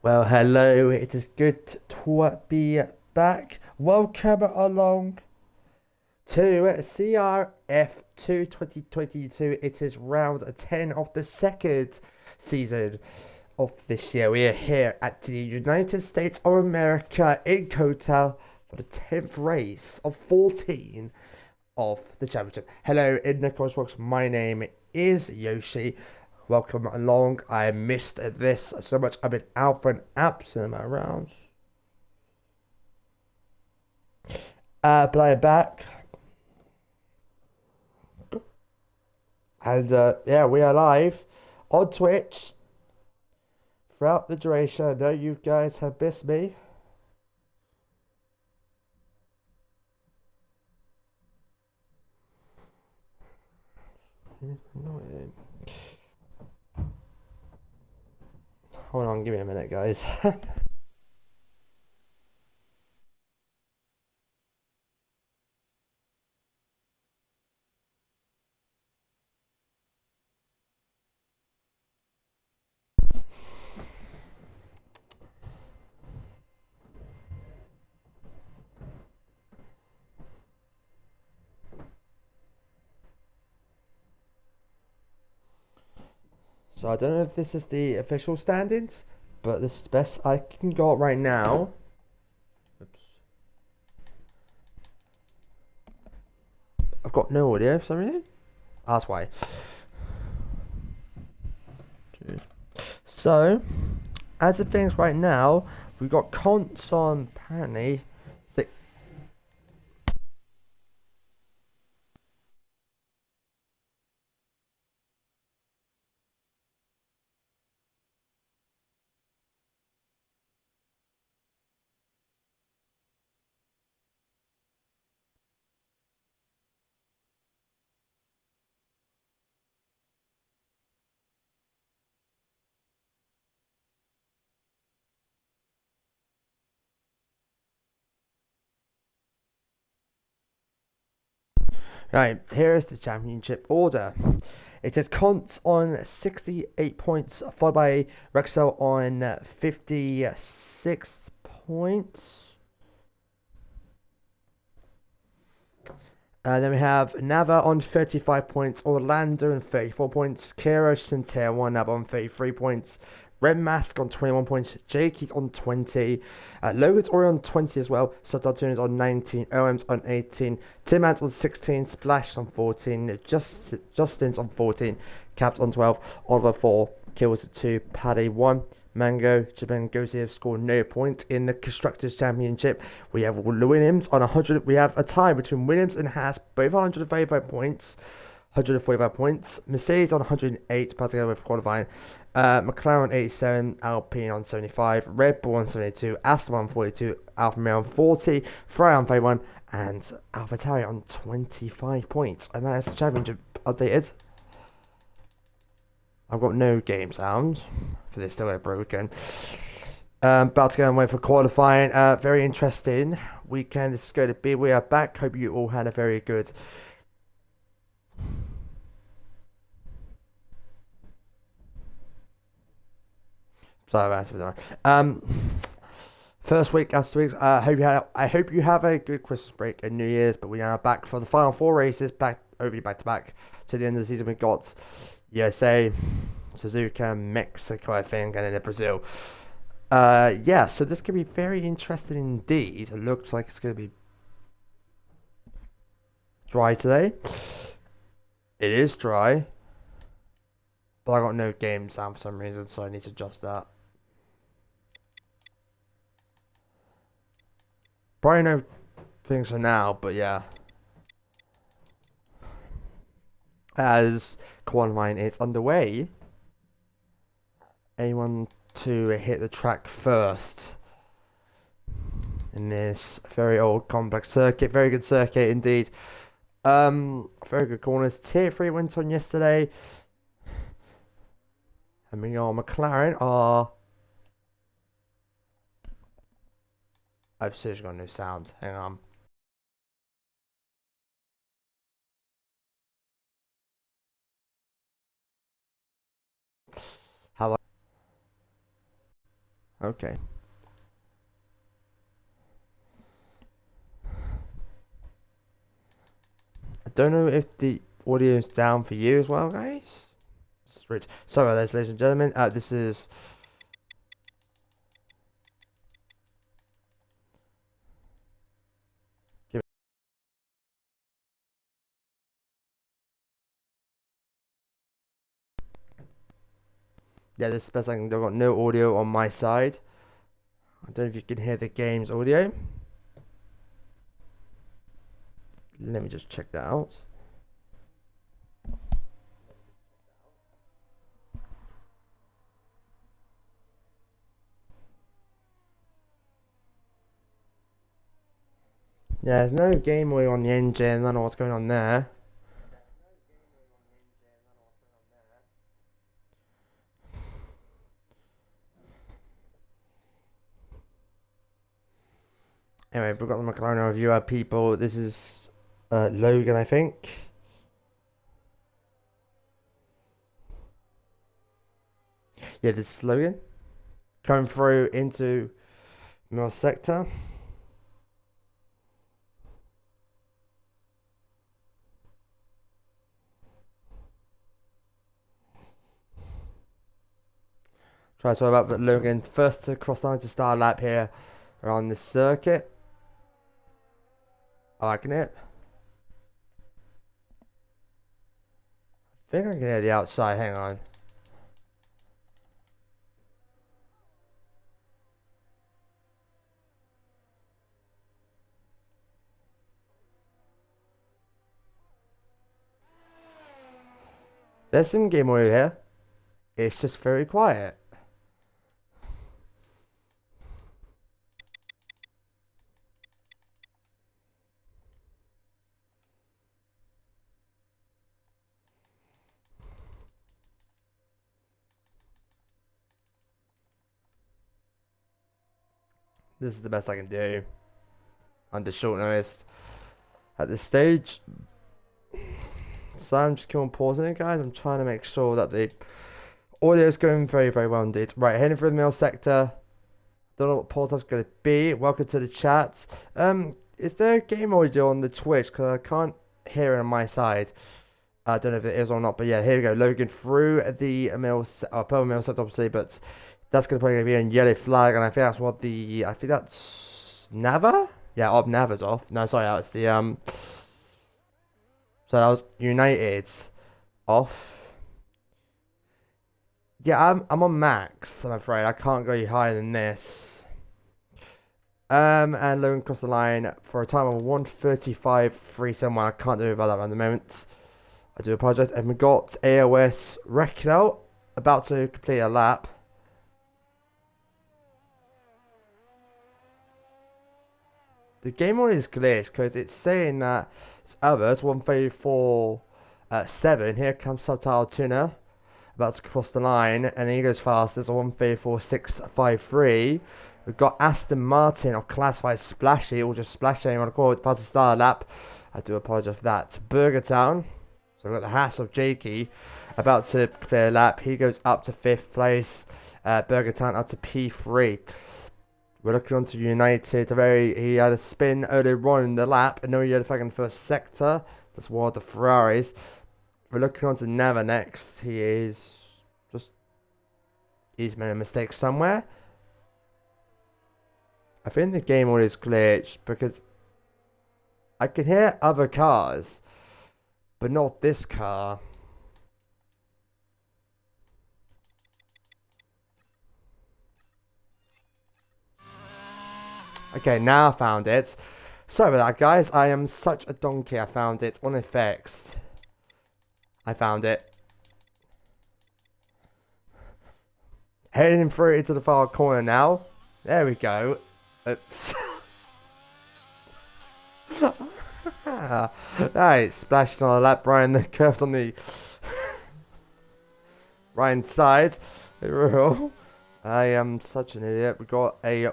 Well, hello, it is good to be back. Welcome along to CRF2 2022. It is round 10 of the second season of this year. We are here at the United States of America in Kota for the 10th race of 14 of the championship. Hello, in the Crossbox, my name is Yoshi. Welcome along. I missed this so much. I've been out for an absent amount of rounds. Play it back. And yeah, we are live on Twitch throughout the duration. I know you guys have missed me. Hold on, give me a minute, guys. So I don't know if this is the official standings, but this is the best I can go right now. Oops. I've got no audio for some reason. That's why. So, as of things right now, we've got Conts on apparently six. Right, here is the championship order. It is Conts on 68 points, followed by Rexel on 56 points. Then we have Nava on 35 points, Orlando on 34 points, Kira Shintae 1 Nava on 33 points, Red Mask on 21 points, Jakey's on 20, Logan's already on 20 as well, Satartoon is on 19, OM's on 18, Timman's on 16, Splash on 14, Justin's on 14, Caps on 12, Oliver 4, Kills 2, Paddy 1, Mango, Japan Gozi have scored no points in the Constructors' Championship. We have Williams on 100. We have a tie between Williams and Haas, both 135 points. 145 points. Mercedes on 108, Pascal with qualifying. McLaren 87, Alpine on 75, Red Bull on 72, Aston on 42, Alfa Romeo on 40, Ferrari on 31, and AlphaTauri on 25 points. And that is the championship updated. I've got no game sound for this, still broken. About to go and wait for qualifying. Very interesting weekend. This is going to be. We are back. Hope you all had a very good. Sorry, first week, last week. I hope you have a good Christmas break and New Year's. But we are back for the final four races. Back to back to the end of the season. We got USA, Suzuka, Mexico, I think, and then Brazil. Yeah, so this could be very interesting indeed. It looks like it's going to be dry today. It is dry, but I got no game sound for some reason, so I need to adjust that. Probably no things for now, but yeah. As qualifying is underway, anyone to hit the track first in this very old complex circuit. Very good circuit indeed. Very good corners. Tier 3 went on yesterday. And we got McLaren are. I've seriously got no sound. Hang on. Hello. Okay. I don't know if the audio is down for you as well, guys. Sorry about this, ladies and gentlemen. This is. Yeah, this is the best I can do. I've got no audio on my side. I don't know if you can hear the game's audio. Let me just check that out. Yeah, there's no game audio on the engine. I don't know what's going on there. Anyway, we've got the McLaren reviewer people. This is Logan, I think. Yeah, this is Logan. Coming through into Mill sector. Try to talk about Logan first to cross line to start a lap here around this circuit. I liking it. I think I can hear the outside. Hang on. There's some game audio here. It's just very quiet. This is the best I can do under short notice at this stage. So I'm just keep on pausing it, guys. I'm trying to make sure that the audio is going very, very well indeed. Right, heading through the middle sector. Don't know what pause is going to be. Welcome to the chat. Is there a game audio on the Twitch? Because I can't hear it on my side. I don't know if it is or not, but yeah, here we go. Logan through the purple middle sector, obviously, but that's going to probably be a yellow flag, and I think that's what I think that's Nava? Yeah, Nava's off. No, sorry, that's the, so that was United off. Yeah, I'm on max, I'm afraid. I can't go any higher than this. And Logan crossed the line for a time of 1:35.371. I can't do about that at the moment. I do apologise. And we got AOS wrecking out, about to complete a lap. The game mode is glitched because it's saying that it's others 1:34.7. Here comes Subtile Tuner, about to cross the line, and he goes fast. There's a 1:34.653. We've got Aston Martin, or classified Splashy, or just Splashy, you want to call it, past the start lap. I do apologise for that. Burger Town. So we've got the Haas of Jakey about to clear a lap. He goes up to 5th place. Burger Town up to P3. We're looking on to United. He had a spin earlier on in the lap, and no yellow flag in the first sector. That's one of the Ferraris. We're looking on to Nava next. He's made a mistake somewhere. I think the game audio is glitched because I can hear other cars, but not this car. Okay, now I found it. Sorry about that, guys. I am such a donkey. I found it on effects. I found it. Heading through into the far corner now. There we go. Oops. Nice. Splashes on the lap. Ryan the curves on the right side. I am such an idiot. We got a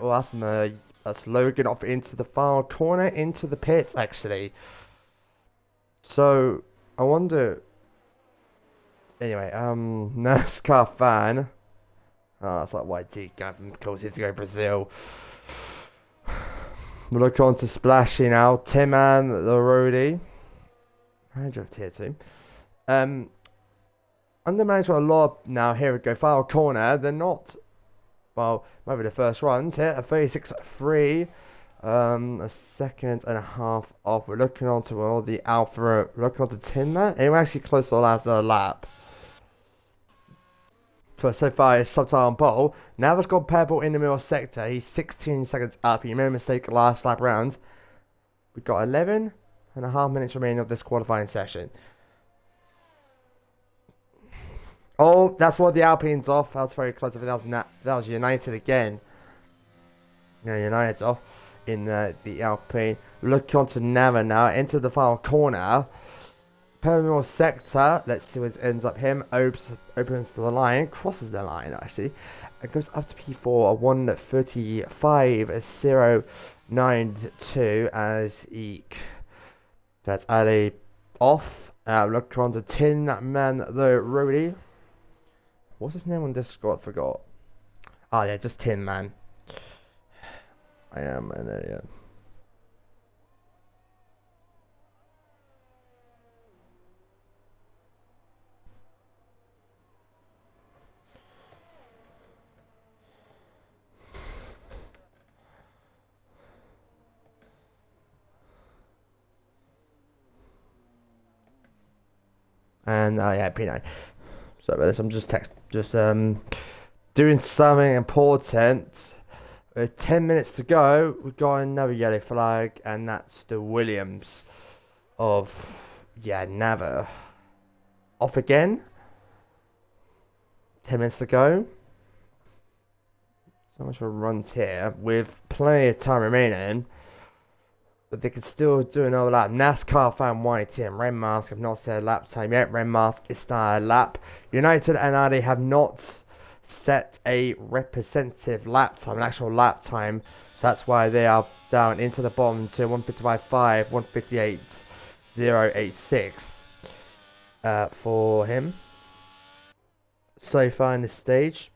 that's Logan off into the far corner, into the pits actually. So I wonder. Anyway, NASCAR fan. Oh, it's like YT Gavin calls it to go Brazil. We'll look on to Splashy now. Tim-Man, the roadie. Manager of tier 2. Under management a lot now. Here we go. Final corner. They're not. Well, maybe the first runs here. A 36.3. A second and a half off. We're looking on to all the Alpha. We're looking on to Tin-Man. And we're actually close to the last lap. But so far, it's Subtile on pole. Now it's got Purple in the middle sector. He's 16 seconds up. He made a mistake last lap round. We've got 11 and a half minutes remaining of this qualifying session. Oh, that's what the Alpine's off. That was very close. I think that was United again. Yeah, United's off in the Alpine. Look onto Nava now. Into the final corner. Permiral sector. Let's see what ends up. Him opens the line. Crosses the line, actually. It goes up to P4. A 1:35.092 as Eek. That's Ali off. Look onto Tin-Man, the roadie. What's his name on Discord? Forgot. Oh yeah, just Tin-Man. I am an idiot. And yeah, P9. So this, I'm just doing something important. With 10 minutes to go, we've got another yellow flag, and that's the Williams of Nava. Off again. 10 minutes to go. So much for runs here with plenty of time remaining. But they could still do another lap. NASCAR fan YT and Red Mask have not set a lap time yet. Red Mask is starting a lap. United and Adi have not set a representative lap time, an actual lap time. So that's why they are down into the bottom to 155.5, 158.086 for him. So far in this stage.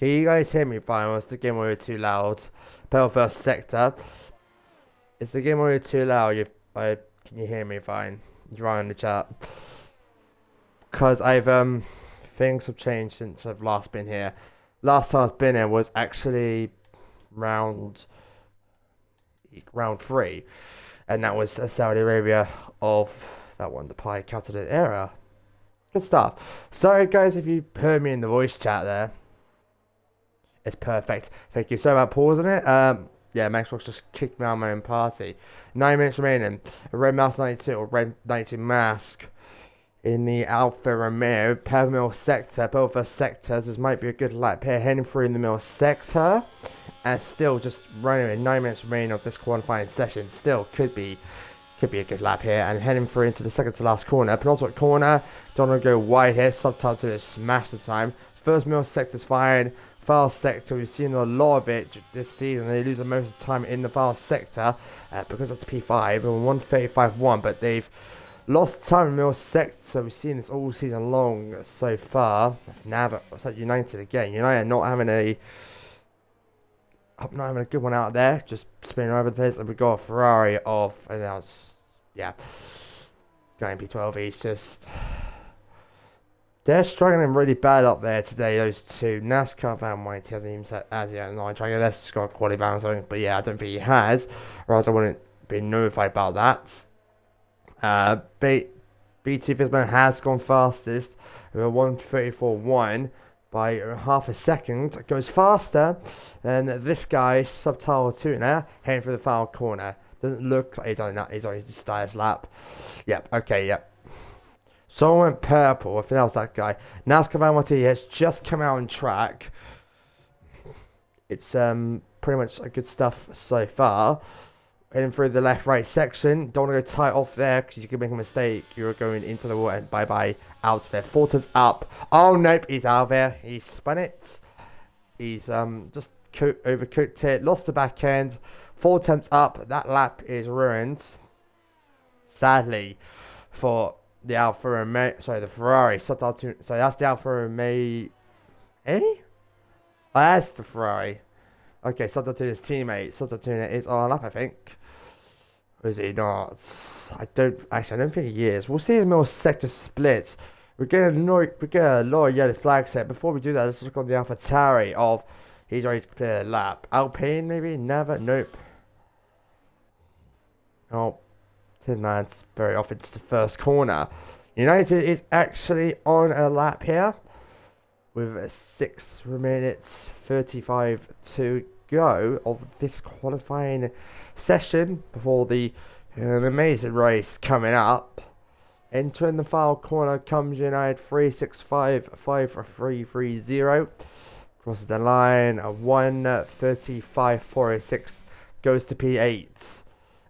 Can you guys hear me fine? Or is the game audio too loud? Pedal first sector. Is the game audio too loud? Can you hear me fine? You write in the chat. Because things have changed since I've last been here. Last time I've been here was actually round 3. And that was Saudi Arabia of that one, the Pi Catalan era. Good stuff. Sorry guys if you heard me in the voice chat there. It's perfect. Thank you. Sorry about pausing it. Yeah, Max Rox just kicked me out of my own party. 9 minutes remaining. A Red Mask 92 or Red 92 Mask in the Alfa Romeo. Middle sector. Both of sectors. This might be a good lap here. Heading through in the middle sector. And still just running with 9 minutes remaining of this qualifying session. Still could be a good lap here. And heading through into the second to last corner. Penultimate corner. Don't want to go wide here. Subtitle to smash the time. First middle sector's fine. Foul sector, we've seen a lot of it this season. They lose most of the time in the foul sector because that's P5 and 135.1, but they've lost time in middle sector. We've seen this all season long so far. That's Nava. What's that? United again. United not having a good one out there, just spinning over the place. And we got a Ferrari off, and that was going P12. He's just. They're struggling really bad up there today, those two. NASCAR fan White hasn't even set as yet. No, I try to get this got a quality balance on it, but yeah, I don't think he has. Or else I wouldn't be notified about that. B2 Fisman has gone fastest with a 1:34.1 by half a second. It goes faster than this guy, Subtile Tuner, heading for the foul corner. Doesn't look like he's on his stylish lap. Yep, okay, yep. Someone went purple. I think that was that guy. NASCAR Van Marti has just come out on track. It's pretty much good stuff so far. Heading through the left-right section. Don't want to go tight off there because you could make a mistake. You're going into the water and bye-bye out there. Fulton's up. Oh, nope. He's out there. He spun it. He's just overcooked it. Lost the back end. 4 attempts up. That lap is ruined. Sadly for the Alfa Romeo, sorry, the Ferrari. So that's the Alfa Romeo. Eh? Oh, that's the Ferrari. Okay, Sototuna's teammate. Sototuna is on a lap, I think. Or is he not? I don't think he is. We'll see his middle sector split. We're getting a lot of yellow flags here. Before we do that, let's look on the AlphaTauri of he's already completed a lap. Alpine maybe? Never? Nope. Oh, Tin Man's very off into the first corner. United is actually on a lap here with 6 minutes 35 to go of this qualifying session before the amazing race coming up. Entering the final corner comes United 365.5330. Crosses the line 1:35.406 goes to P8.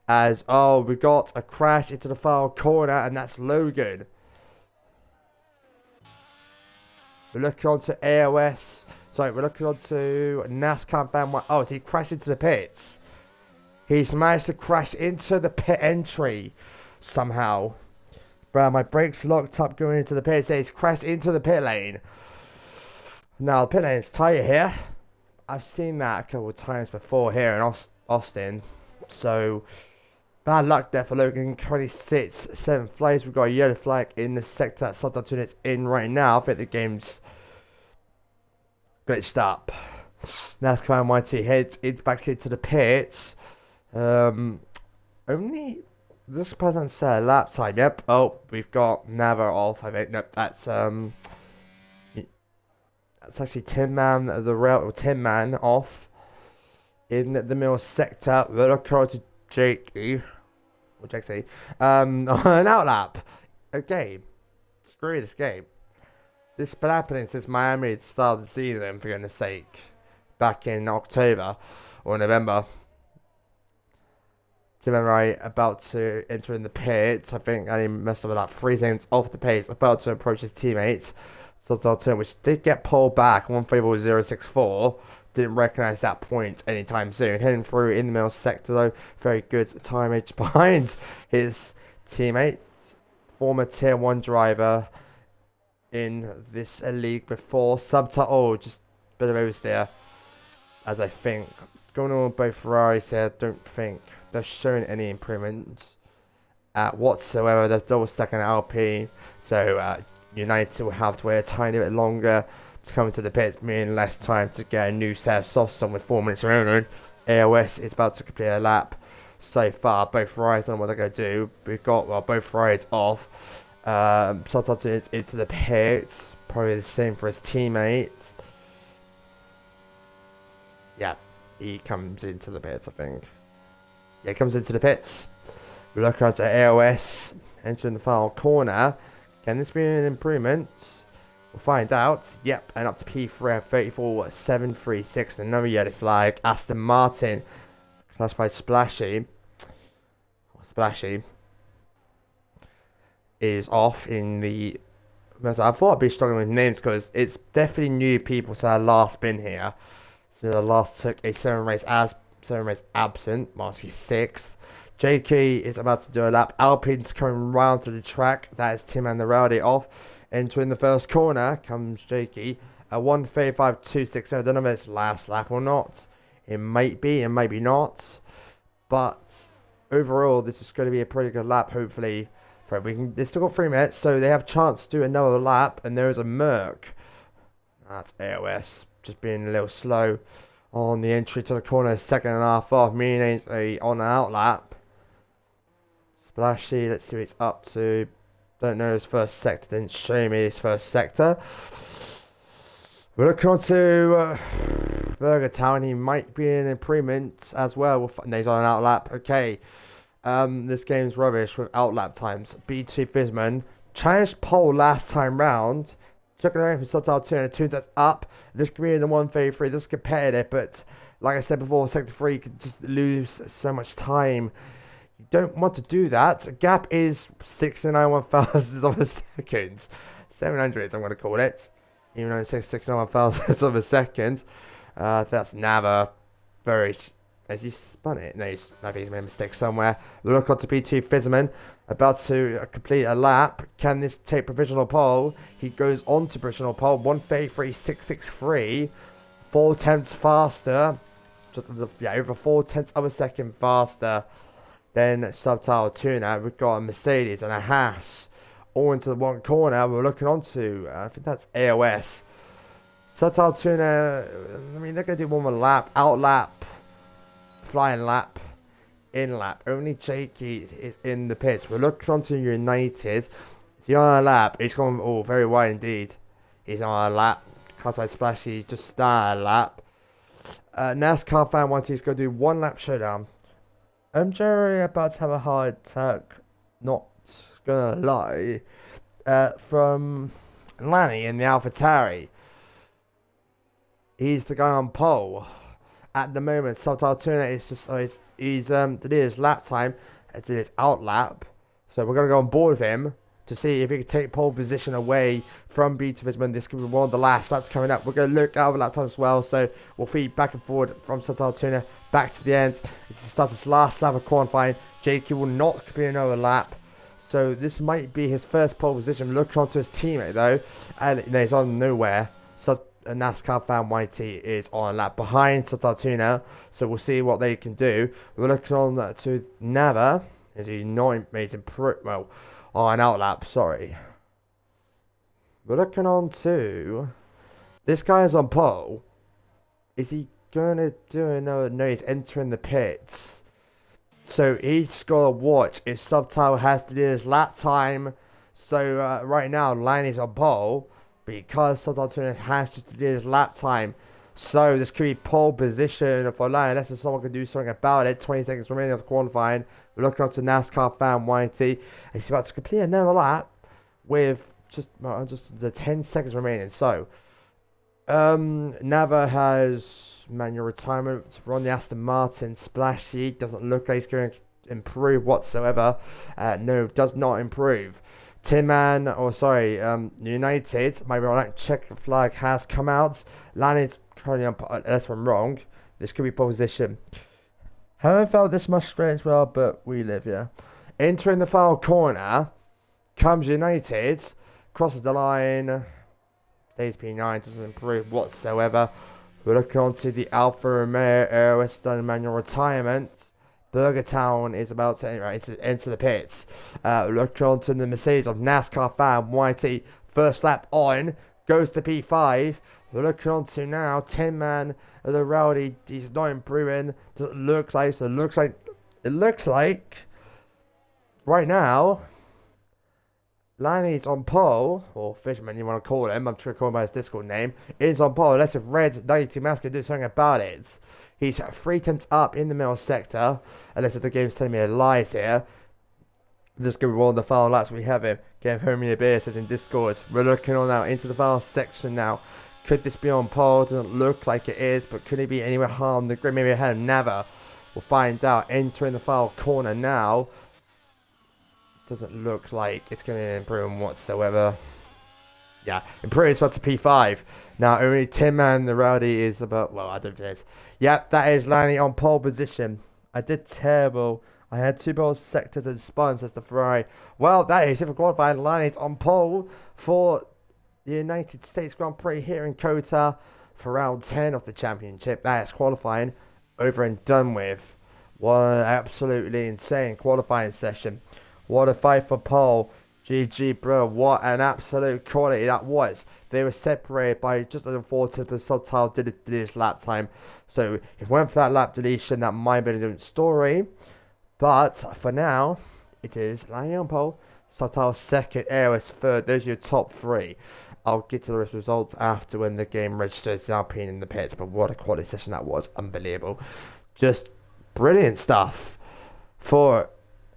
As we got a crash into the final corner, and that's Logan. We're looking on to AOS. Sorry, we're looking on to NASCAR Band 1. Oh, so he crashed into the pits. He's managed to crash into the pit entry somehow. Bro, my brakes locked up going into the pit. So he's crashed into the pit lane. Now, the pit lane is tight here. I've seen that a couple of times before here in Austin. So, bad luck there for Logan. Currently sits 7th place. We've got a yellow flag in the sector that Sototuna's in right now. I think the game's glitched up. Now Command Mighty heads back into the pits. Only this doesn't say lap time. Yep. Oh, we've got Nava off. I think nope. That's actually Tin Man Tin Man off in the middle sector. We're looking to Jakey. Or Jexy. On an outlap. Okay. Screw this game. This has been happening since Miami had started the season, for goodness sake. Back in October or November. Tim and Ray about to enter in the pits. I think he messed up about 3 seconds off the pace, about to approach his teammates. Sototuna, which did get pulled back, 1:34.064. Didn't recognise that point anytime soon. Heading through in the middle sector though. Very good timage behind his teammate. Former Tier 1 driver in this league before. Subtitle, just a bit of oversteer. As I think. Going on with both Ferraris here, I don't think they're showing any improvement whatsoever. They're double stacking Alpine. So United will have to wait a tiny bit longer to come into the pits, meaning less time to get a new set of softs on with 4 minutes remaining. AOS is about to complete a lap. So far, both Ferraris on what they're going to do. We've got both Ferraris off. Sototuna is into the pits. Probably the same for his teammates. Yeah, he comes into the pits, I think. Yeah, he comes into the pits. We look on to AOS, entering the final corner. Can this be an improvement? We'll find out. Yep, and up to P3 at 34.736. Another yellow flag. Aston Martin, classified Splashy. Splashy is off in the. I thought I'd be struggling with names because it's definitely new people that have last been here. So the last took a 7 race absent, Marsky 6. JK is about to do a lap. Alpine's coming round to the track. That is Tim and the Rowdy off. Entering the first corner comes JK at 1:35.260. I don't know if it's last lap or not. It might be, it might be not. But overall, this is going to be a pretty good lap, hopefully. They've still got 3 minutes, so they have a chance to do another lap. And there is a Merc. That's AOS. Just being a little slow on the entry to the corner. 2.5 off, meaning it's a on and out lap. Splashy, let's see what it's up to. Don't know his first sector, didn't show me his first sector. We're looking on to Burger Town. He might be an improvement as well. He's on an out lap. Okay. This game's rubbish with out lap times. B2 Fisman challenged pole last time round. Took it away from Sototuna and it turns that's up. This could be in the 1:33. This is competitive, but like I said before, Sector 3 could just lose so much time. You don't want to do that. Gap is 691 thousandths of a second. 700, I'm going to call it. Even though it's 691 thousandths of a second. That's Nava. Very. Has he spun it? No, I think he's made a mistake somewhere. We'll look on to P2 Fizzman. About to complete a lap. Can this take provisional pole? He goes on to provisional pole. 1:33.663. 4 tenths faster. Just over 4 tenths of a second faster than Subtile Tuna. We've got a Mercedes and a Haas all into the one corner. We're looking onto, I think that's AOS. Subtile Tuna, I mean, they're going to do one more lap. Out lap, flying lap, in lap. Only Jakey is in the pits. We're looking onto United. He's on a lap. He's gone very wide indeed. He's on a lap. Classified Splashy just started a lap. NASCAR fan 1 is going to do one lap showdown. I'm Jerry about to have a hard attack. Not gonna lie. From Lanny in the AlphaTauri. He's the guy on pole. At the moment, Subtile Tuna is just he's did his lap time, did his out lap. So we're gonna go on board with him to see if he can take pole position away from Beatrice. This could be one of the last laps coming up. We're gonna look at the lap time as well. So we'll feed back and forward from Subtile Tuna back to the end. It starts his last lap of qualifying. Jakey will not complete another lap. So this might be his first pole position. Look onto his teammate though, and he's on nowhere. So NASCAR fan YT is on a lap behind Subtile Tuna. So we'll see what they can do. We're looking on to Nava. Is he not made well on out lap? Sorry. We're looking on to this guy is on pole. Is he gonna do another? No, he's entering the pits. So he's got to watch if Subtile has to do his lap time. So right now, Laney's on pole because Subtile Tuna has to do his lap time. So this could be pole position for Laney unless someone can do something about it. 20 seconds remaining of qualifying. We're looking up to NASCAR fan YT. He's about to complete another lap with just the 10 seconds remaining. So Nava has manual retirement to run the Aston Martin. Splashy doesn't look like he's going to improve whatsoever. No, does not improve. Tinman, United, maybe on that check flag has come out. Lanny's currently on, unless I'm wrong, this could be position. Haven't felt this much strange well, but we live here. Entering the final corner comes United, crosses the line. Stays P9, doesn't improve whatsoever. We're looking on to the Alfa Romeo Aero's done manual retirement. Burger Town is about to enter the pits. Looking on to the Mercedes of NASCAR fan YT. First lap on, goes to P5. We're looking on to now 10-man of the Rowdy. He's not improving. Doesn't look like. So it looks like right now Laney's on pole, or Fishman you want to call him, I'm trying to call him by his Discord name, is on pole unless if Red 92 Mask can do something about it. He's 3 attempts up in the middle sector, unless if the game's telling me lies here. Just going to roll the final laps we have him. Give him a beer, says in Discord. We're looking on now into the final section now. Could this be on pole? Doesn't look like it is, but could it be anywhere high on the grid? Maybe ahead of Nava. We'll find out. Entering the final corner now. Doesn't look like it's going to improve whatsoever. Yeah, improves about to P5. Now, only Tim and the Rowdy is about, well, I don't think it is. Yep, that is Laney on pole position. I did terrible. I had 2 balls sectors and spun, says the Ferrari. Well, that is it for qualifying. Laney's on pole for the United States Grand Prix here in Kota for round 10 of the championship. That is qualifying over and done with. What an absolutely insane qualifying session. What a fight for pole. GG, bro. What an absolute quality that was. They were separated by just under 4 tenths, but Subtile did his lap time. So, if it went for that lap deletion, that might be a different story. But, for now, it is Laney on pole. Subtile second, Aeros third. Those are your top 3. I'll get to the results after when the game registers Alpine in the pits. But what a quality session that was. Unbelievable. Just brilliant stuff for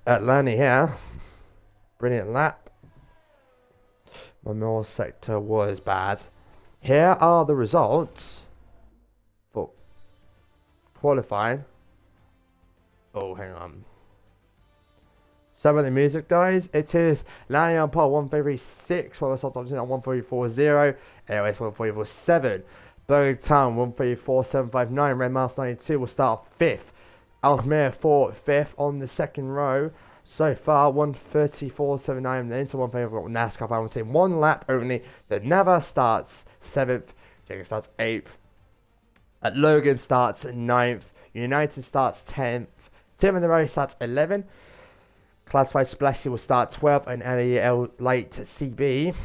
Laney here. Brilliant lap. My middle sector was bad. Here are the results for qualifying. Oh, hang on. Some of the music dies. It is Laney on pole 133.6. Well, Subtile on 134.0. Anyways, 134.7. Burger Town 134.759. Red Mouse 92 will start 5th. Almere 4th on the second row. So far, 1:34.79 into one favourite NASCAR final team. One lap only. The Nava starts 7th. Jacob starts 8th. Logan starts 9th. United starts 10th. Tim in the race starts 11th. Classified Splashy will start 12th. And LEL Light CB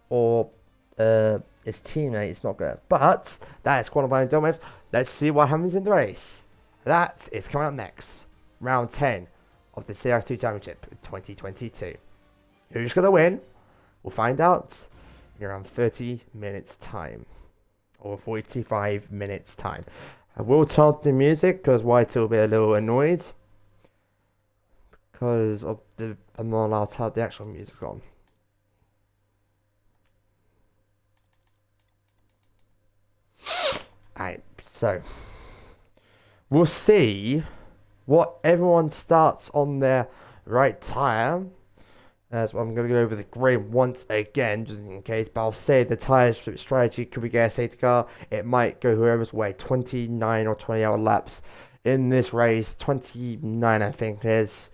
or his teammate is not good. But that is qualifying done with. Let's see what happens in the race. That is coming up next. Round 10 of the CRF2 Championship 2022. Who's going to win? We'll find out in around 30 minutes time. Or 45 minutes time. I will turn off the music because White will be a little annoyed. Because of I'm not allowed to have the actual music on. Alright, so we'll see what everyone starts on their right tyre. As I'm going to go over the grid once again, just in case. But I'll say the tyre strategy. Could we get a safety car? It might go whoever's way. 29 or 20-hour laps in this race. 29, I think it is.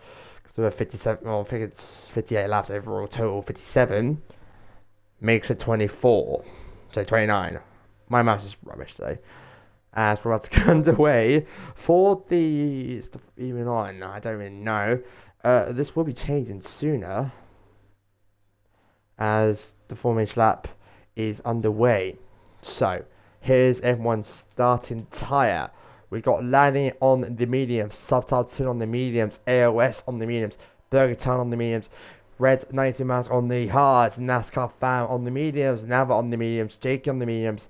So 57. Well, I think it's 58 laps overall total. 57 makes it 24. So 29. My maths is rubbish today. As we're about to get underway for the stuff even on, I don't even know. This will be changing sooner as the formation lap is underway. So here's everyone's starting tyre. We got landing on the mediums, Subtile 2 on the mediums, AOS on the mediums, Burger Town on the mediums, Red 90 miles on the hards, NASCAR Fan on the mediums, Nava on the mediums, Jake on the mediums,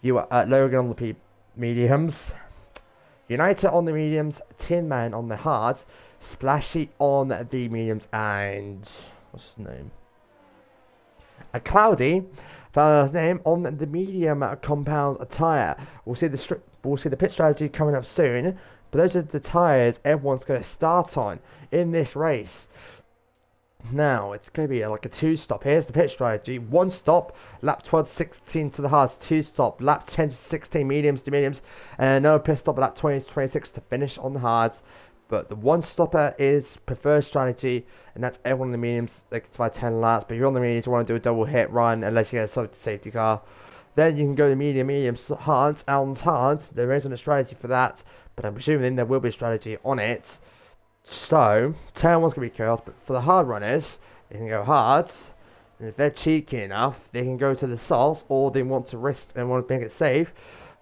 Logan on the mediums, United on the mediums, Tin Man on the hards, Splashy on the mediums, and what's his name? A Cloudy, found his name on the medium compound tyre. We'll see the pit strategy coming up soon, but those are the tyres everyone's going to start on in this race. Now, it's going to be like a 2-stop. Here's the pit strategy. 1 stop, lap 12 to 16 to the hards. 2 stop, lap 10 to 16, mediums to mediums. And another pit stop, lap 20 to 26 to finish on the hards. But the 1-stopper is preferred strategy, and that's everyone in the mediums. They can survive 10 laps. But if you're on the mediums, you want to do a double hit run, unless you get a safety car. Then you can go to mediums, hards, and hards. There isn't a strategy for that, but I'm presuming there will be a strategy on it. So, turn 1's going to be chaos, but for the hard runners, they can go hards, and if they're cheeky enough, they can go to the softs, or they want to risk and want to make it safe,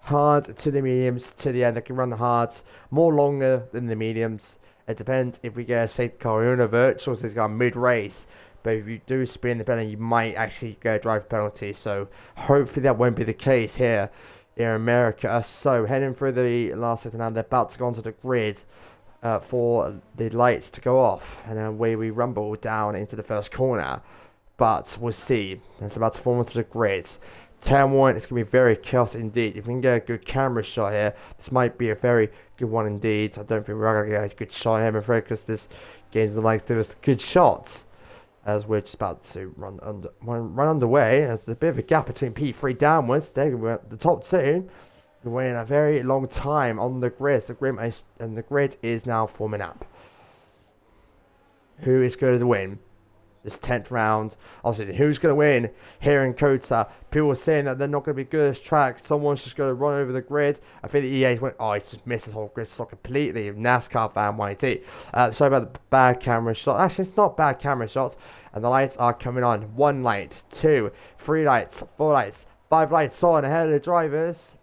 hard to the mediums, to the end. They can run the hards more longer than the mediums. It depends if we get a safety car or in a virtual, so it's got mid-race. But if you do spin the penalty, you might actually get a drive penalty, so hopefully that won't be the case here in America. So, heading through the last sector now, they're about to go onto the grid. For the lights to go off, and then away we rumble down into the first corner. But we'll see. It's about to form onto the grid. Turn 1, it's going to be very chaotic indeed. If we can get a good camera shot here, this might be a very good one indeed. I don't think we're going to get a good shot here, I'm afraid, because this game's like there's good shots. As we're just about to run underway. There's a bit of a gap between P3 downwards. There we're at the top 2. We're waiting a very long time on the grid. The grid is now forming up. Who is going to win this 10th round? Obviously, who's going to win here in Kota? People are saying that they're not going to be good as track. Someone's just going to run over the grid. I think the EA's went, oh, he's just missed this whole grid slot completely. NASCAR fan YT. Sorry about the bad camera shot. Actually, it's not bad camera shots. And the lights are coming on. 1 light, 2, 3 lights, 4 lights, 5 lights on ahead of the drivers.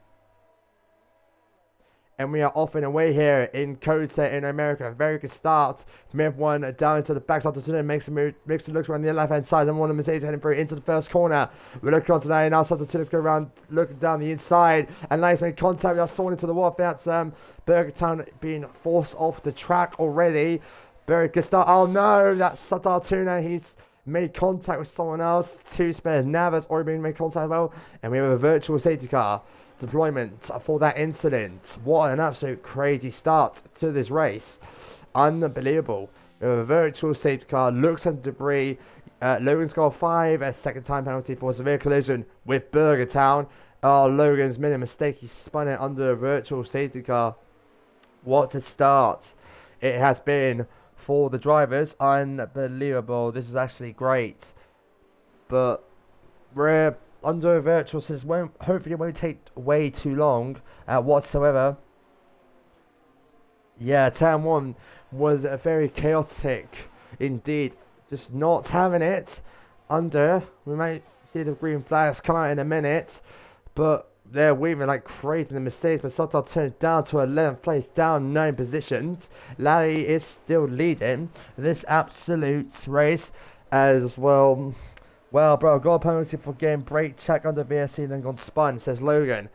And we are off and away here in Kota in America. A very good start from everyone down into the backside of the tunnel. Makes it look around the left hand side. And one of the Mercedes heading through into the first corner. We're looking onto that now. Side of the tunnel go around, looking down the inside. And Nice made contact with us, someone into the wall. That's Burger Town being forced off the track already. Very good start. Oh no, that's Subtile Tuna. He's made contact with someone else. 2 spare Nava's already been made contact as well. And we have a virtual safety car deployment for that incident. What an absolute crazy start to this race. Unbelievable. We have a virtual safety car, looks at debris. Logan's got 5, a second time penalty for severe collision with Burger Town. Oh, Logan's made a mistake. He spun it under a virtual safety car. What a start it has been for the drivers. Unbelievable. This is actually great. But we're under a virtual, so this hopefully it won't take way too long whatsoever. Yeah, turn 1 was very chaotic indeed. Just not having it under. We might see the green flags come out in a minute, but they're weaving like crazy in the Mercedes. But Soto turned down to 11th place, down 9 positions. Larry is still leading this absolute race as well. Well, bro, got a penalty for getting brake check under VSC, then gone spun, says Logan.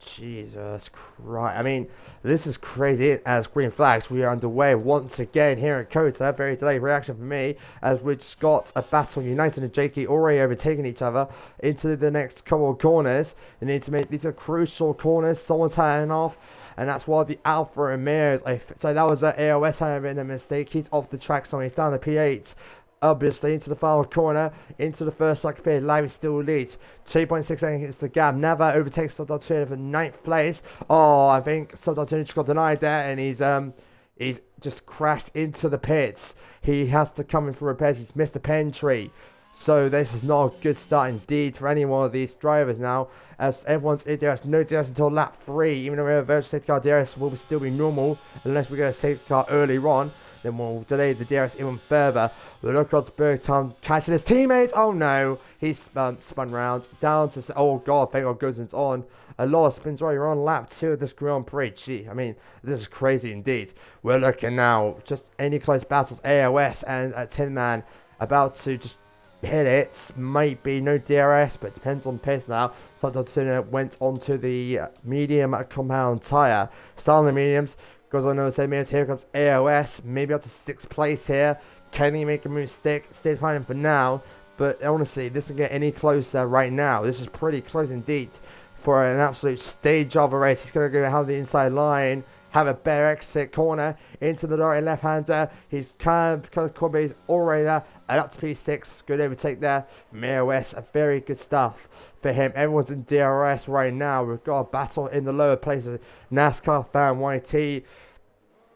Jesus Christ. I mean, this is crazy. As green flags, we are underway once again here at Kota. Very delayed reaction for me, as we've just got a battle. United and Jakey already overtaking each other into the next couple of corners. They need to make these are crucial corners. Someone's turning off, and that's why the Alpha Ramirez. So that was an AOS having a mistake. He's off the track, so he's down the P8. Obviously, into the final corner, into the first cycle period, Larry still leads. 2.6 against the gap. Nava overtakes Soldotuna for 9th place. Oh, I think Soldotuna just got denied there, and he's just crashed into the pits. He has to come in for repairs. He's missed the pen tree. So this is not a good start indeed for any one of these drivers now, as everyone's in DRS. No DRS until lap 3, even though we have a virtual safety car. DRS will still be normal unless we get a safety car early on. Then we'll delay the DRS even further. The Lockrot's Bergtown catching his teammate. Oh no, he's spun round down to. Oh god, thank god Gozen's on. A lot of spins right. You're on lap 2 of this Grand Prix. Gee, I mean, this is crazy indeed. We're looking now, just any close battles. AOS and Tin Man about to just hit it. Might be no DRS, but depends on pace now. Santo went onto the medium compound tyre. Starting the mediums. Goes on over 7 minutes. Here comes AOS. Maybe up to 6th place here. Can he make a move stick? Stays behind him for now. But honestly, this doesn't get any closer right now. This is pretty close indeed for an absolute stage of a race. He's going to go have the inside line. Have a bare exit corner into the right left-hander. He's kind of Corby's already there. And up to P6. Good overtake there. AOS, a very good stuff for him. Everyone's in DRS right now. We've got a battle in the lower places. NASCAR fan YT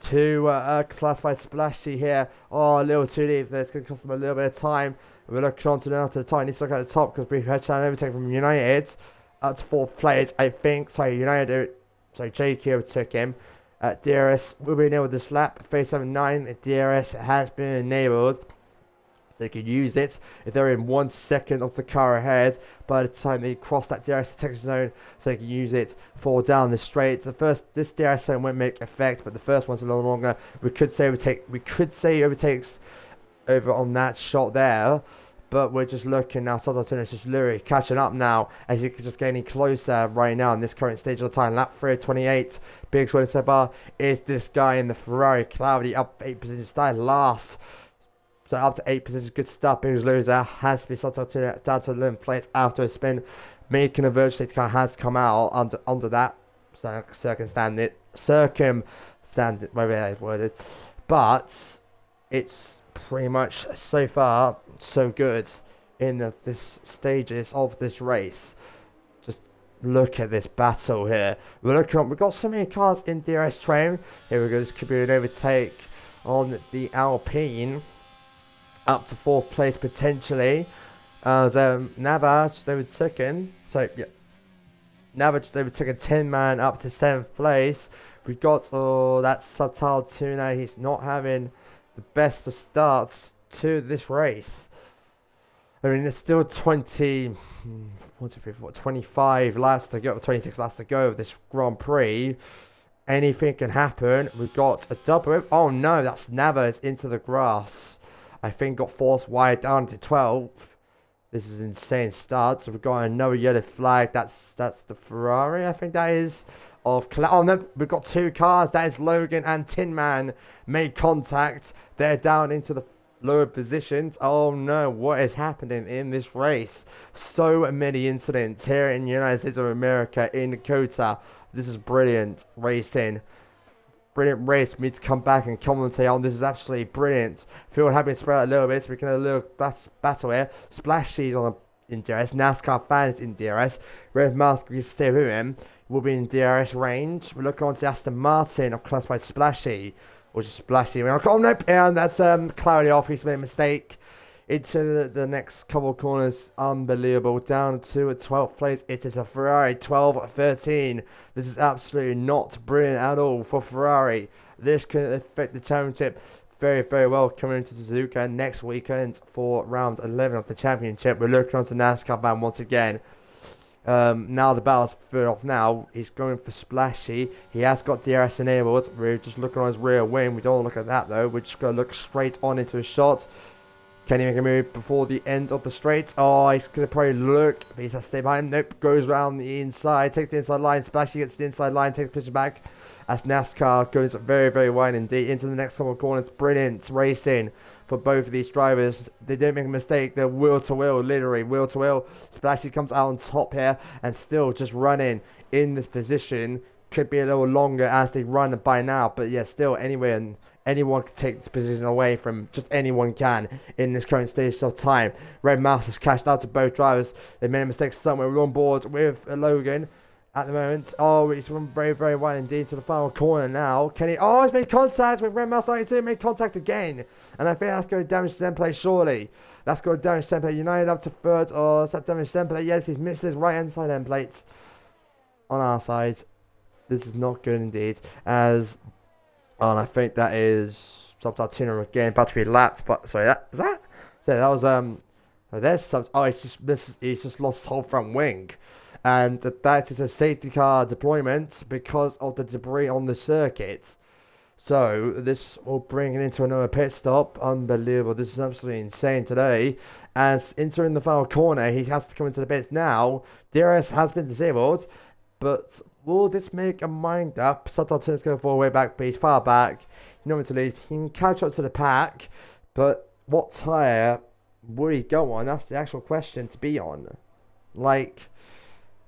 to classified Splashy here. Oh, a little too deep. It's going to cost them a little bit of time. We're looking on to the top. Need to look at the top because we've had an overtake from United. Up to 4th place, I think. Sorry, United. Sorry, JQ overtook him. DRS will be enabled this lap. 379 DRS has been enabled. So they can use it if they're in 1 second of the car ahead by the time they cross that DRS detection zone, so they can use it for down the straight. This DRS zone won't make effect, but the first one's a little longer. We could say overtakes over on that shot there, but we're just looking now. Sototuno is just literally catching up now as he's just getting closer right now in this current stage of the time. Lap 3:28. Big swing so far is this guy in the Ferrari Cloudy up 8 positions, started last. So up to 8 positions, good stuff. Biggest loser has to be Sototuno down to 11th place after a spin. Making a virtual safety car has come out under that circumstance, whatever that is worded. But it's pretty much so far so good in this stages of this race. Just look at this battle here. We've got so many cars in DRS train. Here we go. This could be an overtake on the Alpine. Up to 4th place potentially. Nava just overtaken. So yeah, Nava just overtook a 10-man up to 7th place. We got that subtle Tuna. He's not having the best of starts to this race. I mean, there's still 25 laps to go, 26 laps to go of this Grand Prix. Anything can happen. We've got a double. Oh no, that's Nava's into the grass. I think got forced wide down to 12th. This is insane start. So we've got another yellow flag. That's the Ferrari, I think that is. Oh no, we've got 2 cars. That is Logan and Tin Man made contact. They're down into the lower positions. Oh no, what is happening in this race? So many incidents here in the United States of America in Kota. This is brilliant racing. Brilliant race for me to come back and commentate on. This is absolutely brilliant. Feel happy to spread out a little bit so we can have a little battle here. Splashy's on in DRS. NASCAR fans in DRS. Red Mask, we can stay with him. Will be in DRS range. We're looking on to Aston Martin of classified Splashy. which is splashy. Oh, nope, and that's clarity off. He's made a mistake. Into the next couple of corners, unbelievable. Down to a 12th place. It is a Ferrari 12-13. This is absolutely not brilliant at all for Ferrari. This can affect the championship very, very well coming into Suzuka next weekend for round 11 of the championship. We're looking on to NASCAR van once again. Now the battle's filled off now. He's going for splashy. He has got DRS enabled. We're just looking on his rear wing. We don't look at that though. We're just going to look straight on into his shot. Can he make a move before the end of the straight? Oh, he's going to probably look. But he's has to stay behind. Nope. Goes around the inside. Takes the inside line. Splashy gets the inside line. Takes the position back. As NASCAR goes very, very wide indeed. Into the next couple of corners. Brilliant racing for both of these drivers. They didn't make a mistake. They're wheel to wheel. Literally wheel to wheel. Splashy comes out on top here. And still just running in this position. Could be a little longer as they run by now. But yeah, still anywhere. Anyone can take this position away from, just anyone can in this current stage of time. Red Mouse has cashed out to both drivers. They made a mistake somewhere. We're on board with Logan at the moment. Oh, he's run very, very wide indeed to the final corner now. Can he? Oh, he's made contact with Red Mouse 92. Made contact again. And I think that's going to damage the template, surely. That's going to damage the template. United up to third. Oh, is that damage the template? Yes, he's missed his right hand side template on our side. This is not good indeed. And I think that is Subtitle Tuner again, about to be lapped. But sorry, that was there's some. Oh, he's just lost his whole front wing, and that is a safety car deployment because of the debris on the circuit. So this will bring it into another pit stop. Unbelievable! This is absolutely insane today. As entering the final corner, he has to come into the pits now. DRS has been disabled, but will this make a mind up? Subtitle Tuner's going for way back, but he's far back. No to lose. He can catch up to the pack, but what tyre would he go on? That's the actual question to be on. Like,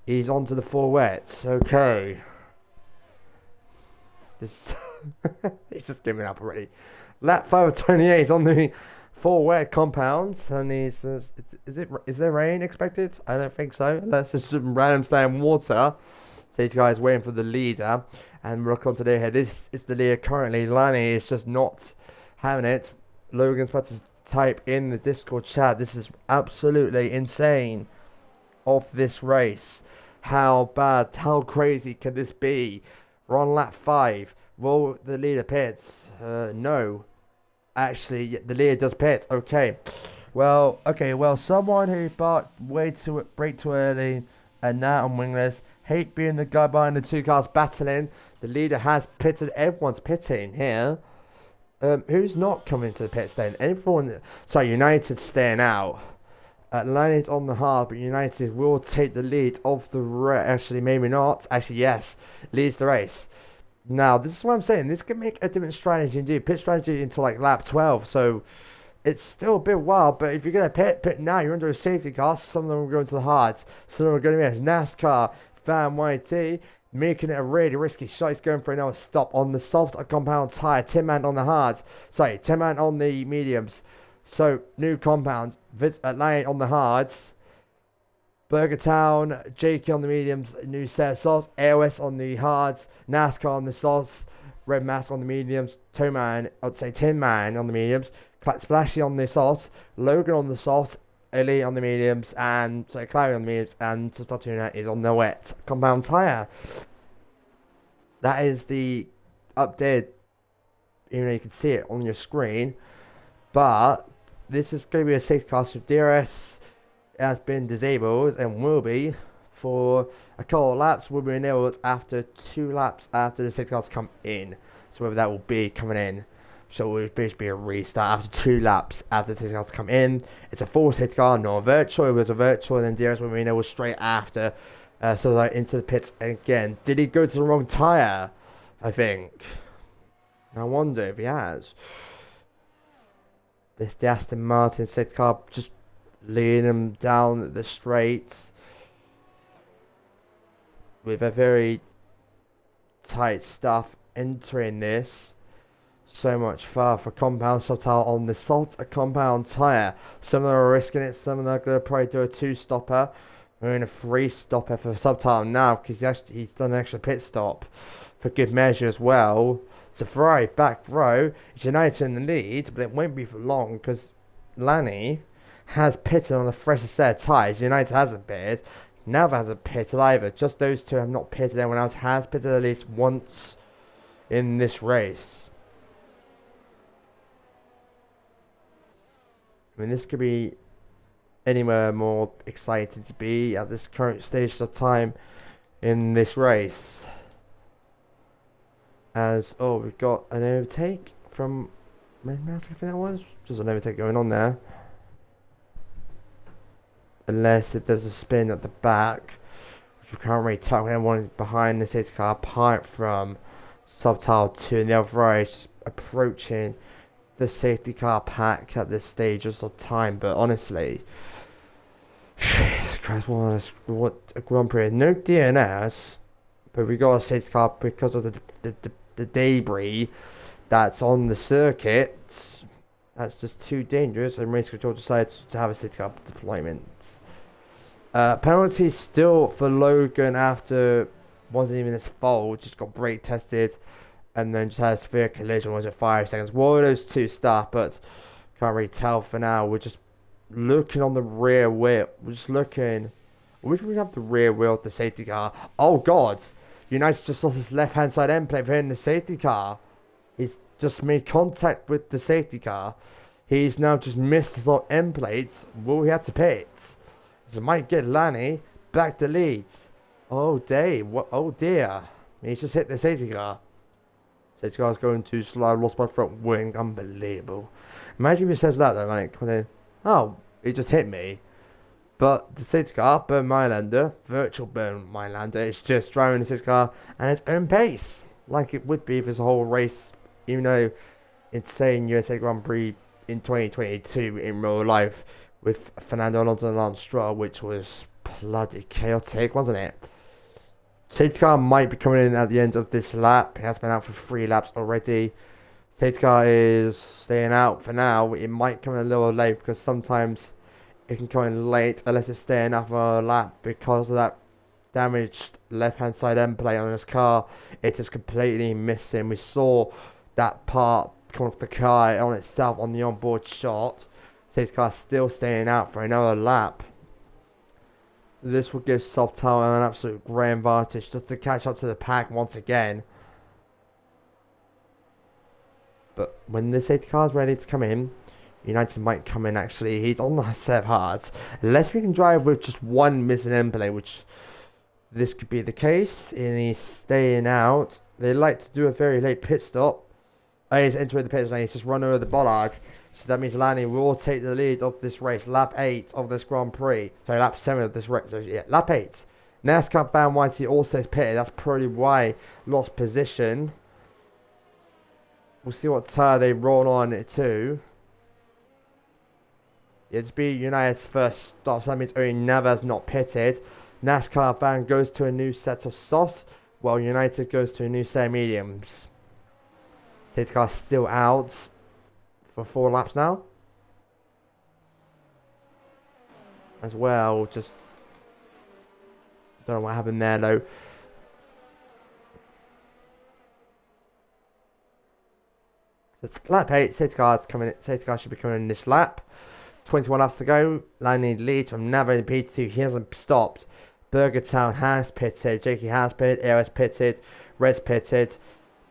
he's onto the 4 wets. Okay. He's just giving up already. Lap 5 of 28 on the 4 wet compound, and is there rain expected? I don't think so. Unless it's just random stay in water. So these guys waiting for the leader, and we're on today here. This is the leader currently. Lanny is just not having it. Logan's about to type in the Discord chat. This is absolutely insane of this race. How bad, how crazy can this be? We're on lap 5. Will the leader pits? No. Actually, the leader does pit. Okay. Well, someone who barked brake too early and now I'm wingless. Hate being the guy behind the 2 cars battling. The leader has pitted. Everyone's pitting here. Who's not coming to the pit stone? Everyone. Sorry, United staying out. Atlanta's on the hard, but United will take the lead of the race. Actually, maybe not. Actually, yes. Leads the race. Now, this is what I'm saying. This can make a different strategy indeed. Pit strategy into like lap 12. So, it's still a bit wild, but if you're going to pit now, you're under a safety car. Some of them will go into the hards. Some of them are going to be a NASCAR Fan YT, making it a really risky shot. He's going for another stop on the soft compound tyre. 10 man on the hards. Sorry, 10 man on the mediums. So, new compound. Atlanta on the hards. Burgertown, Jakey on the mediums. New set of softs. AOS on the hards. NASCAR on the softs. Red Mask on the mediums. 10 man on the mediums. Splashy on the softs. Logan on the softs. Ellie on the mediums, and Clary on the mediums, and Subtitle Tuner is on the wet compound tyre. That is the update, even though you can see it on your screen. But this is going to be a safety car, so DRS has been disabled and will be for a couple of laps. Will be enabled after 2 laps after the safety cars come in. So whether that will be coming in. So it will basically be a restart after 2 laps after the safety cars come in. It's a full safety car, not a virtual. It was a virtual, and then DRS will be enabled straight after. So like into the pits again. Did he go to the wrong tyre? I think. I wonder if he has. This the Aston Martin safety car just leading him down the straights with a very tight stuff entering this. So much far for compound subtile on the salt a compound tyre. Some of them are risking it, some of them are going to probably do a 2-stopper. We're in a 3-stopper for subtile now because he's done an extra pit stop for good measure as well. So Ferrari back row, it's United in the lead, but it won't be for long because Lanny has pitted on the freshest set of tyres. United hasn't pitted. Never hasn't pitted either. Just those two have not pitted. Everyone else has pitted at least once in this race. I mean, this could be anywhere more exciting to be at this current stage of time in this race. As, oh, we've got an overtake from Red Mask, I think that was. Just an overtake going on there. Unless if there's a spin at the back, which we can't really tell anyone behind the safety car apart from Subtile 2 and the other race approaching the safety car pack at this stage of time. But honestly, Jesus Christ, what a Grand Prix. No DNS, but we got a safety car because of the debris that's on the circuit. That's just too dangerous, and race control decides to have a safety car deployment. Penalty still for Logan after wasn't even his fault, just got brake tested and then just had a severe collision. Was it 5 seconds? What were those two stuff? But can't really tell for now. We're just looking on the rear wheel. We're just looking. I wish we have the rear wheel of the safety car. Oh God! United just lost his left hand side end plate for hitting the safety car. He's just made contact with the safety car. He's now just missed his end plates. Will he have to pit? So might get Lanny back to leads. Oh day, what? Oh dear! He's just hit the safety car. Safety car's going too slow. Lost my front wing. Unbelievable. Imagine if he says that though, like, oh, he just hit me. But the safety car, burn Mylander, virtual burn Mylander, it's just driving the safety car at its own pace. Like it would be if it's a whole race, even though insane USA Grand Prix in 2022 in real life with Fernando Alonso and Lance Stroll, which was bloody chaotic, wasn't it? Safety car might be coming in at the end of this lap. It has been out for 3 laps already. Safety car is staying out for now. It might come in a little late because sometimes it can come in late unless it's staying out for a lap because of that damaged left hand side end plate on this car. It is completely missing. We saw that part come off the car on itself on the onboard shot. Safety car still staying out for another lap. This will give Subtile an absolute great advantage just to catch up to the pack once again. But when the safety car is ready to come in, United might come in actually. He's on the set of hearts. Unless we can drive with just one missing end plate, which this could be the case, and he's staying out. They like to do a very late pit stop. He's entering the pit lane. He's just run over the bollard. So that means Lanny will take the lead of this race. Lap 8 of this Grand Prix. Sorry, lap 7 of this race. So, yeah, lap 8. NASCAR fan Whitey also is pitted. That's probably why lost position. We'll see what tire they roll on it to. It's be United's first stop. So that means only Navas not pitted. NASCAR fan goes to a new set of softs, while United goes to a new set of mediums. Safety car still out for 4 laps now. As well, just don't know what happened there though. It's lap 8, safety car's coming in, safety car should be coming in this lap. 21 laps to go. Lanny leads from Nava in P2. He hasn't stopped. Burgertown has pitted. Jakey has pitted. Air has pitted. Red's pitted.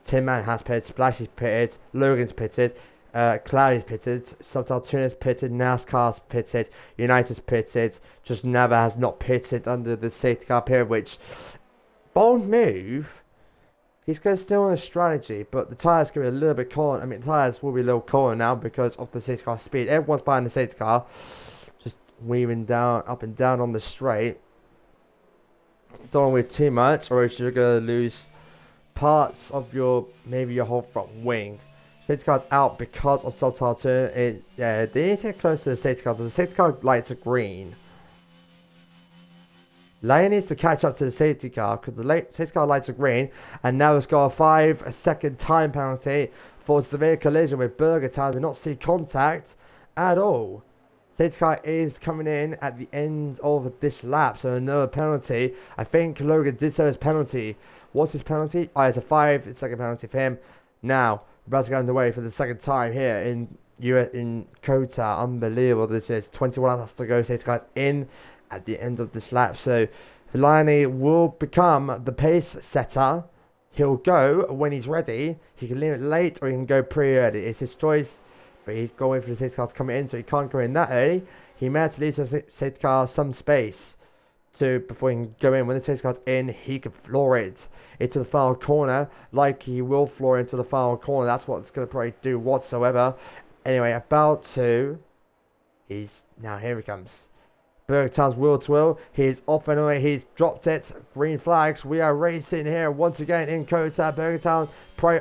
Tin Man has pitted. Splashy's pitted. Logan's pitted. Cloudy's pitted. Subtile Tuner's pitted. NASCAR's pitted. United's pitted. Just Nava has not pitted under the safety car period, which bold move. He's going to still on a strategy, but the tyres going to be a little bit cold. I mean, the tyres will be a little colder now because of the safety car speed. Everyone's behind the safety car, just weaving down, up and down on the straight. Don't worry too much, or you're going to lose parts of maybe your whole front wing. Safety car's out because of subtle turn. Yeah, they need to get close to the safety car. The safety car lights are green. Lane needs to catch up to the safety car because the safety car lights are green, and now it's got a 5-second time penalty for severe collision with Burgertown. Did not see contact at all. Safety car is coming in at the end of this lap, so another penalty. I think Logan did serve his penalty. What's his penalty? Oh, it's a 5-second penalty for him. Now, about to get underway for the second time here in Kota. Unbelievable this is. 21 laps to go. Safety cars in at the end of this lap. So Villani will become the pace setter. He'll go when he's ready. He can leave it late or he can go pretty early. It's his choice. But he's going for the safety car to come in, so he can't go in that early. He may have to leave the safety car some space before he can go in. When the safety car's in, he can floor it into the final corner, like he will floor into the final corner. That's what it's going to probably do whatsoever. Anyway, about to. Now here he comes. Burger Town's wheel to wheel. He's off and away. He's dropped it. Green flags. We are racing here once again in Kota. Burger Town.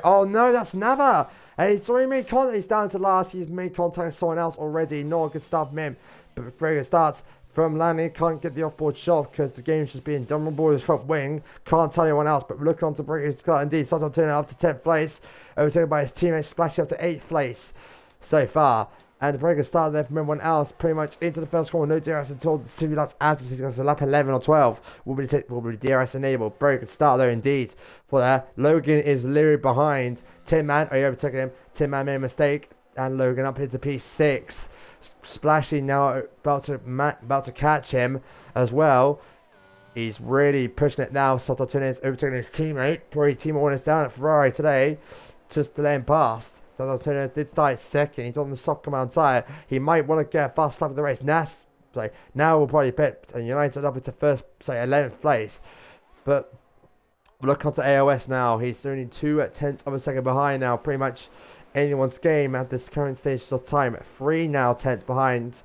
Oh no, that's Nava. And he's already made contact. He's down to last. He's made contact with someone else already. Not a good start from him. But very good start from Lanny. Can't get the off-board shot because the game's just being done with his front wing. Can't tell anyone else. But looking on to break his car. Indeed, Soto turning up to 10th place. Overtaken by his teammate, splashing up to 8th place so far. And the breaker started there from everyone else, pretty much into the first corner. No DRS until the 2 laps after. So lap 11 or 12 will be DRS enabled. Very good start there indeed for there. Logan is literally behind Tin Man. Oh, you overtook him. Tin Man made a mistake. And Logan up into P6. Splashy now about to catch him as well. He's really pushing it now. Soto Tunes overtaking his teammate. Probably teammate is down at Ferrari today. Just delaying past. So did start second. He's on the soft command tyre. He might want to get a fast lap of the race. Now we'll probably pit and United up into 11th place. But we'll look onto AOS now. He's only 2/10 of a second behind now. Pretty much anyone's game at this current stage of time. 3 now 10th behind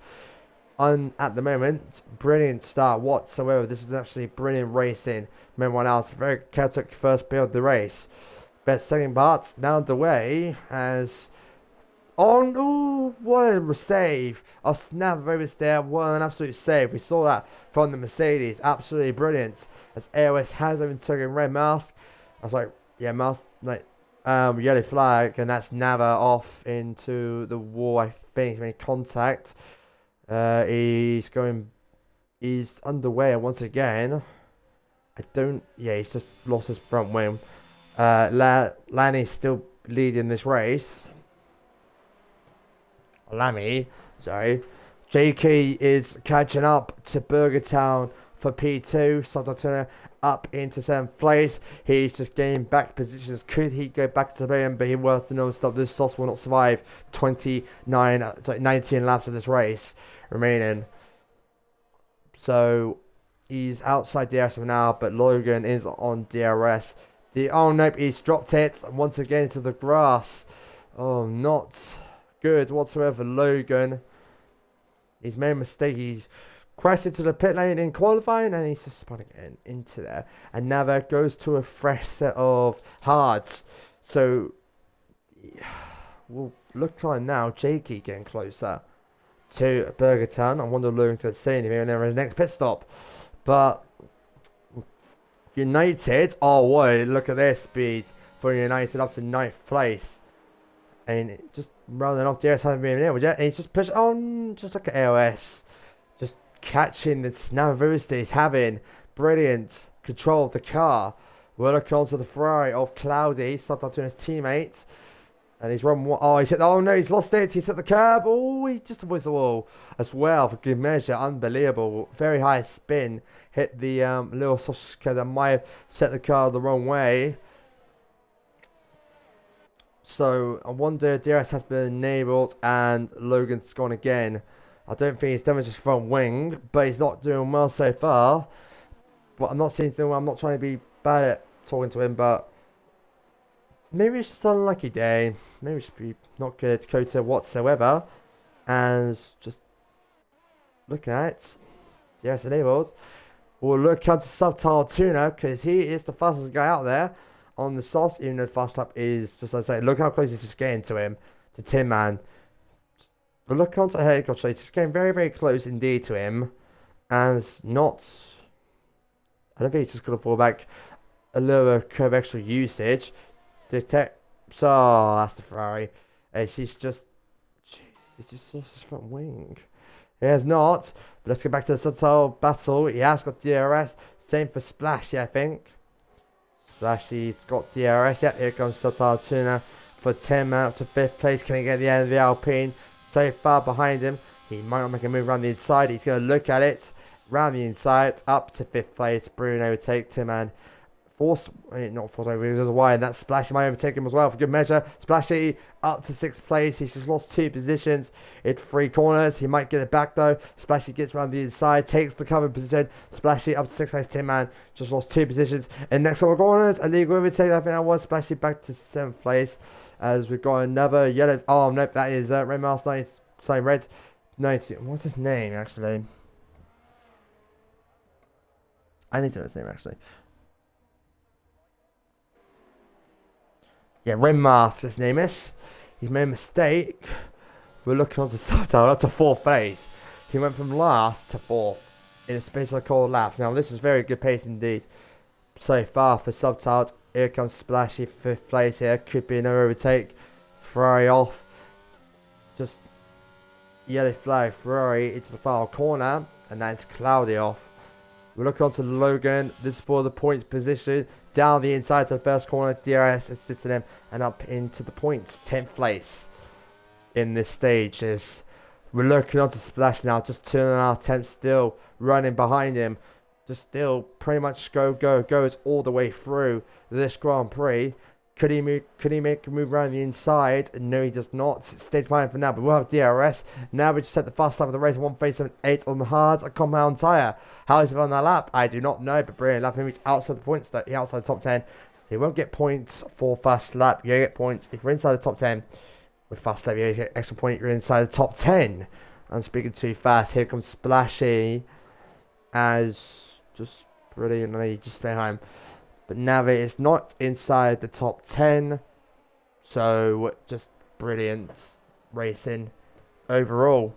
at the moment. Brilliant start whatsoever. This is actually brilliant racing from everyone else. Very chaotic first build of the race. Best second part now underway as what a save. Oh, snap over there. What an absolute save. We saw that from the Mercedes. Absolutely brilliant. As AOS has overtaken red mask. I was like, yeah, mask, yellow flag, and that's Nava off into the wall. I think he's made contact. He's underway and once again. He's just lost his front wing. Lanny's still leading this race. Lammy, sorry. JK is catching up to Burger Town for P2. Soto Turner up into 7th place. He's just gaining back positions. Could he go back to the podium? But he wants to know stop. This sauce will not survive 19 laps of this race remaining. So he's outside DRS for now, but Logan is on DRS. Oh nope, he's dropped it once again into the grass. Oh, not good whatsoever, Logan. He's made a mistake. He's crashed into the pit lane in qualifying and he's just spun again into there. And Nava goes to a fresh set of hards. So we'll look on now. Jakey getting closer to Burger Town. I wonder if Logan's going to say anything and then his next pit stop. But United, oh whoa, look at this speed for United up to 9th place. And just rounding off, DRS hasn't been able yet. And he's just pushing on, just look at AOS. Just catching the nervosity he's having. Brilliant control of the car. We're looking onto the Ferrari of Cloudy, stopped up to his teammate. And he's run one. Oh, he's lost it. He's hit the curb. Oh, he just avoids the wall as well for good measure. Unbelievable. Very high spin. Hit the little soft curb that might have set the car the wrong way. So I wonder if DRS has been enabled and Logan's gone again. I don't think he's damaged his front wing, but he's not doing well so far. But I'm not saying to him, I'm not trying to be bad at talking to him, but maybe it's just an unlucky day. Maybe it should be not good at Kota whatsoever. And just looking at it. DRS enabled. We'll look onto Subtile Tuna because he is the fastest guy out there on the sauce, even though the fast lap is just like I say, look how close he's just getting to him, to Tin Man. But look onto Helicopter, he's just getting very, very close indeed to him. And it's not, I don't think he's just going to fall back a little curve extra usage. Detect, so that's the Ferrari. She's just lost his front wing. He has not, but let's get back to the subtle battle. He has got DRS, same for Splashy, I think. Splashy's got DRS. Yep, here comes Subtile Tuna for 10 man up to 5th place. Can he get the end of the Alpine? So far behind him, he might not make a move around the inside. He's going to look at it. Round the inside, up to 5th place. Bruno overtake Tim and not force over, there's a wide. That Splashy might overtake him as well for good measure. Splashy up to 6th place. He's just lost 2 positions in 3 corners. He might get it back though. Splashy gets around the inside, takes the cover position. Splashy up to 6th place. Tin Man just lost 2 positions in next 4 corners. A legal overtake, I think that was. Splashy back to 7th place as we've got another yellow. Oh nope, that is Red Mask 90. Sorry, Red 90. What's his name actually? I need to know his name actually. Yeah, Red Mask, his name is. He's made a mistake. We're looking on to Subtitle, up to 4th place. He went from last to 4th in a space of called laps. Now, this is very good pace indeed. So far for Subtitle. Here comes Splashy, 5th place here. Could be another overtake. Ferrari off. Just yellow flag. Ferrari into the final corner. And that's Cloudy off. We're looking on to Logan. This is for the points position. Down the inside to the first corner. DRS assisted him and up into the points. 10th place in this stage. As we're looking on to Splash now. Just 2.5 attempts still running behind him. Just still pretty much goes all the way through this Grand Prix. Could he make a move around the inside? No, he does not. Stays behind for now, but we'll have DRS. Now we just set the fast lap of the race. 1:37.8 on the hard. A compound tyre. How is he on that lap? I do not know, but brilliant lap. He's outside the points, though. He's outside the top 10. So he won't get points for fast lap. You get points if you're inside the top 10. With fast lap, you get extra point if you're inside the top 10. I'm speaking too fast. Here comes Splashy. As just brilliantly just stay home. But Navi is not inside the top 10. So, just brilliant racing overall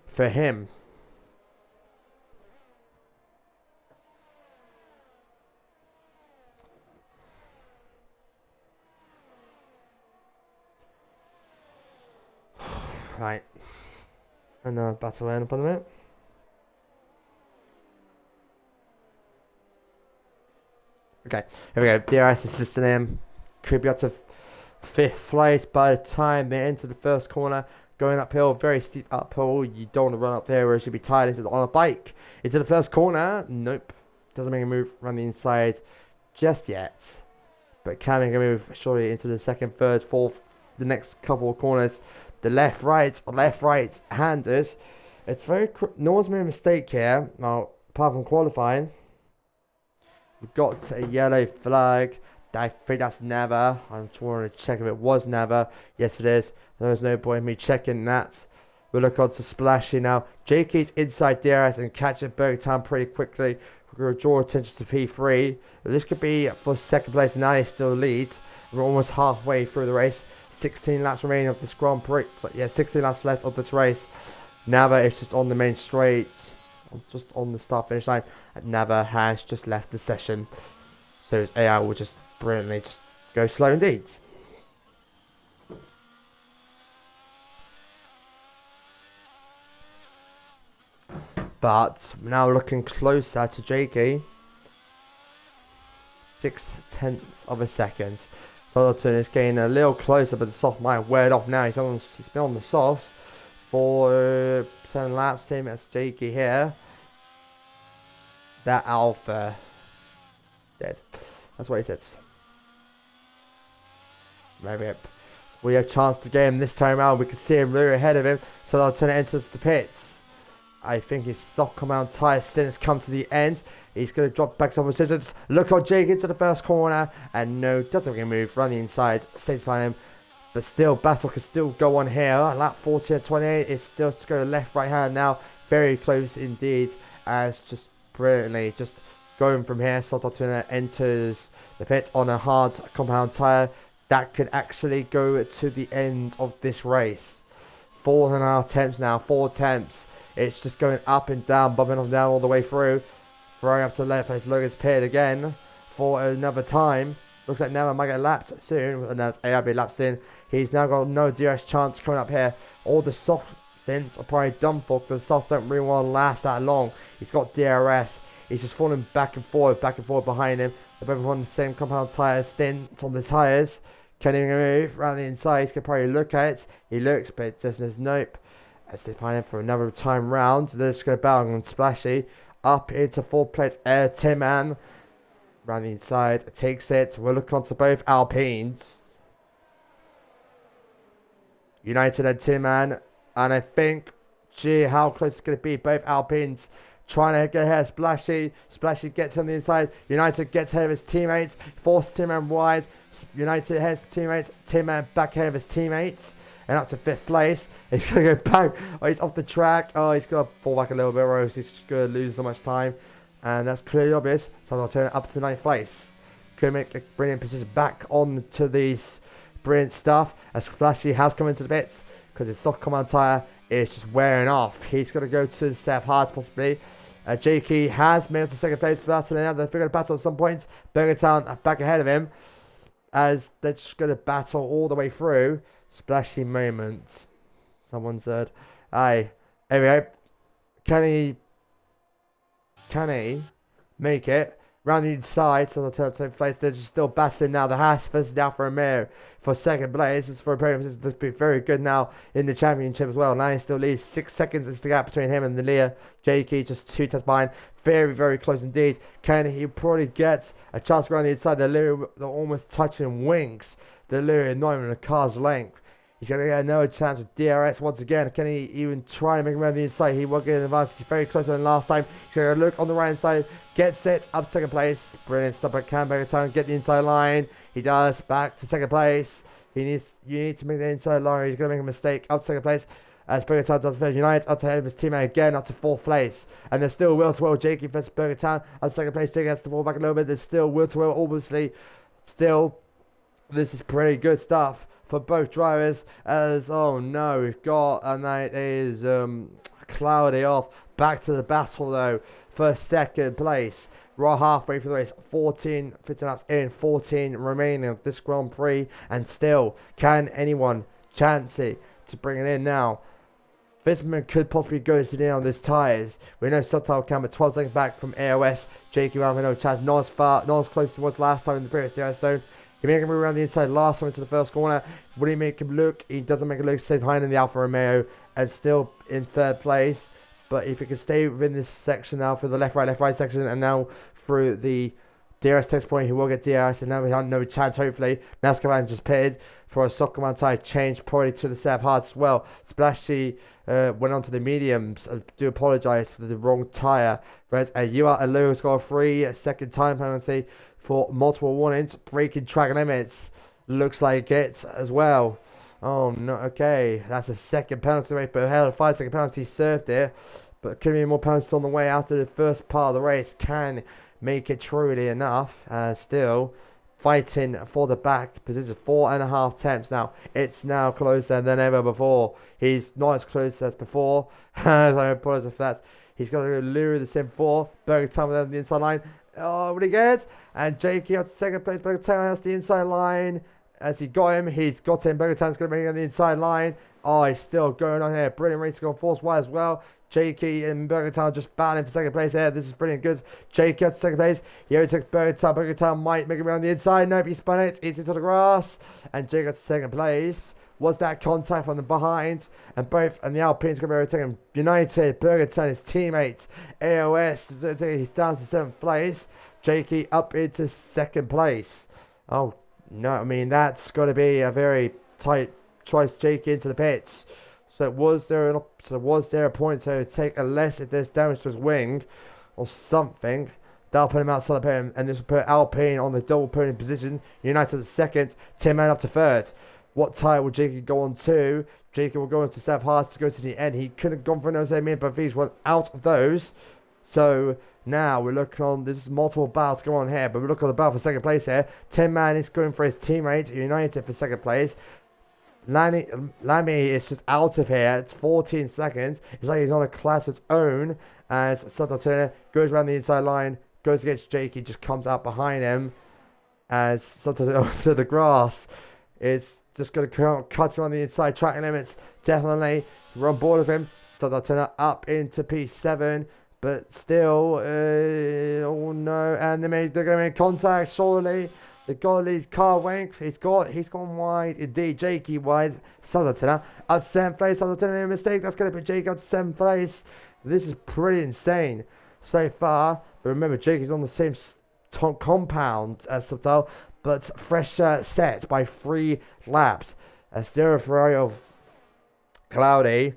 for him. Right. Another battle end up on a minute. Okay, here we go. DRS assisting him. Could be up to 5th place by the time they enter the first corner. Going uphill, very steep uphill. You don't want to run up there or you should be tied on a bike. Into the first corner. Nope. Doesn't make a move around the inside just yet. But can make a move surely into the 2nd, 3rd, 4th, the next couple of corners. The left, right handers. It's very... No one's made a mistake here. Now, apart from qualifying. We've got a yellow flag. I think that's never. I'm trying to check if it was never. Yes, it is. There's no point in me checking that. We'll look on to Splashy now. JK's inside DRS and catching Bergtown pretty quickly. We're going to draw attention to P3. This could be for 2nd place. Now he still leads. We're almost halfway through the race. 16 laps remaining of this Grand Prix. So, yeah, 16 laps left of this race. Nava is just on the main straight. Just on the start finish line. And Nava has just left the session. So his AI will just brilliantly just go slow indeed. But now looking closer to JK. 0.6 of a second. Southerton is getting a little closer, but the soft might wear it off now. He's been on the softs for 7 laps, same as JK here. That Alpha dead. That's what he says. Maybe we have a chance to get him this time around. We can see him really ahead of him. So Southerton enters the pits. I think his soft compound tyre stint has come to the end. He's going to drop back to positions. Look on Jake into the first corner. And no, doesn't get a move. Run the inside. Stays behind him. But still, battle can still go on here. Lap 40 and 28 is still to go left, right hand now. Very close indeed. As just brilliantly just going from here. Southerton enters the pits on a hard compound tyre. That could actually go to the end of this race. 4.5 attempts now. 4 attempts. It's just going up and down, bumping up and down all the way through. Throwing up to the left as Logan's pitted again for another time. Looks like now I might get lapped soon. And as AIB laps in, he's now got no DRS chance coming up here. All the soft stints are probably done for because the soft don't really want to last that long. He's got DRS. He's just falling back and forward behind him. They're both on the same compound tyre stint on the tyres. Can he move around the inside? He's going to probably look at it. He looks, but just says nope. As they're planning for another time round, they're just going to battle on Splashy. Up into 4 plates, Tin Man. Around the inside, takes it. We're looking onto both Alpines. United and Tin Man. And I think, gee, how close it's going to be. Both Alpines trying to get ahead of Splashy. Splashy gets on the inside. United gets ahead of his teammates. Forces Tin Man wide. United ahead of his teammates. Tin Man back ahead of his teammates. And up to 5th place. He's going to go back. Oh, he's off the track. Oh, he's going to fall back a little bit, or else he's going to lose so much time. And that's clearly obvious. So I'll turn it up to 9th place. Could make a brilliant position back on to these brilliant stuff. As Splashy has come into the bits. Because his soft command tyre is just wearing off. He's going to go to the Seth Hards possibly. Jakey has made it to 2nd place. Battling now. They're going to battle at some points. Burgertown back ahead of him. As they're just going to battle all the way through. Splashy moment. Someone said. Aye. Anyway. Can he make it? Round the inside, so the third place. They're just still battling now. The Haas versus Alfa Romeo for 2nd place. It's for a podium. This has been very good now in the championship as well. Now he still leads 6 seconds. Is the gap between him and the Leah. Jakey just 2 tenths behind. Very, very close indeed. Can he probably get a chance to go on the inside? The Leah, they're almost touching wings. The Leah not even a car's length. He's going to get another chance with DRS once again. Can he even try and make him around the inside? He will get an advantage. He's very close than last time. He's going to look on the right hand side. Gets it up to 2nd place. Brilliant stuff by Canberra Town. Get the inside line. He does. Back to 2nd place. You need to make the inside line. He's going to make a mistake. Up to 2nd place. As Burger Town does finish United. Up to head of his teammate again. Up to 4th place. And there's still will to will. Jakey versus Burger Town. Up to 2nd place. Jakey has to fall back a little bit. There's still will to will. Obviously. Still. This is pretty good stuff for both drivers, as oh no, we've got, and that is cloudy off. Back to the battle though for 2nd place. We're halfway through the race. 15 laps in, 14 remaining of this Grand Prix, and still, can anyone chance it to bring it in now? Visman could possibly go to the end on this tyres. We know Subtile can, but 12 seconds back from AOS. Jakey Ralph, no chance. Not as close as it was last time in the previous DRS zone. He made him move around the inside last time into the first corner. Would he make him look? He doesn't make him look. Stay behind in the Alfa Romeo and still in 3rd place. But if he can stay within this section now for the left, right section, and now through the DRS test point, he will get DRS, and now we have no chance, hopefully. NASCAR just pitted for a soft command tyre change, probably to the Seth Hards as well. Splashy went on to the mediums. I do apologise for the wrong tyre. Whereas UR Alu's got a 3-second time penalty for multiple warnings. Breaking track limits. Looks like it as well. Oh no, okay. That's a 2nd penalty rate, but hell, a 5-second penalty served there. But could be more penalties on the way after the first part of the race. Can make it truly enough. Still fighting for the back position. 4.5 temps now. It's now closer than ever before. He's not as close as before. As I apologize for that. He's got to go lure the Sim 4. Burger Time with the inside line. Oh, what he gets? And Jakey out to 2nd place. Burger Town has the inside line. As he got him, he's got him. Burger Town's going to bring him on the inside line. Oh, he's still going on here. Brilliant race to go force wide as well. Jakey and Burger Town just battling for 2nd place here. This is brilliant good. Jakey out to 2nd place. He overtakes Burger Town. Burger Town might make it around the inside. Nope, he spun it. It's into the grass. And Jakey out to 2nd place. Was that contact from the behind? And the Alpines going to be overtaking United. Burger Town, his teammates. AOS, he's down to 7th place. Jakey up into 2nd place. Oh, no, I mean, that's got to be a very tight choice. Jakey into the pits. So was there a point to take, unless if there's damage to his wing or something, that'll put him outside the podium, and this will put Alpine on the double podium position. United at 2nd, Tin Man up to 3rd. What tyre will Jakey go on to? Jakey will go into Seth Hards to go to the end. He could have gone for another minute, but he's one out of those. So now we're looking on, there's multiple battles going on here, but we're looking at the battle for 2nd place here. Tin Man is going for his teammate, United for 2nd place. Lammy is just out of here. It's 14 seconds. It's like he's on a class of his own. As Sutton Turner goes around the inside line, goes against Jakey, just comes out behind him. As Sutton onto the grass. It's just going to cut him on the inside. Track limits, definitely. We're on board with him. Sutton Turner up into P7. But still, oh no. And they're going to make contact, surely. The goal lead car length. He's gone wide. Indeed, Jakey wide. Southerton now. At 7th place. Southerton made a mistake. That's going to put Jakey up to 7th place. This is pretty insane so far. But remember, Jakey's on the same compound as Subtle, but fresher set by 3 laps. As Stereo Ferrari of Cloudy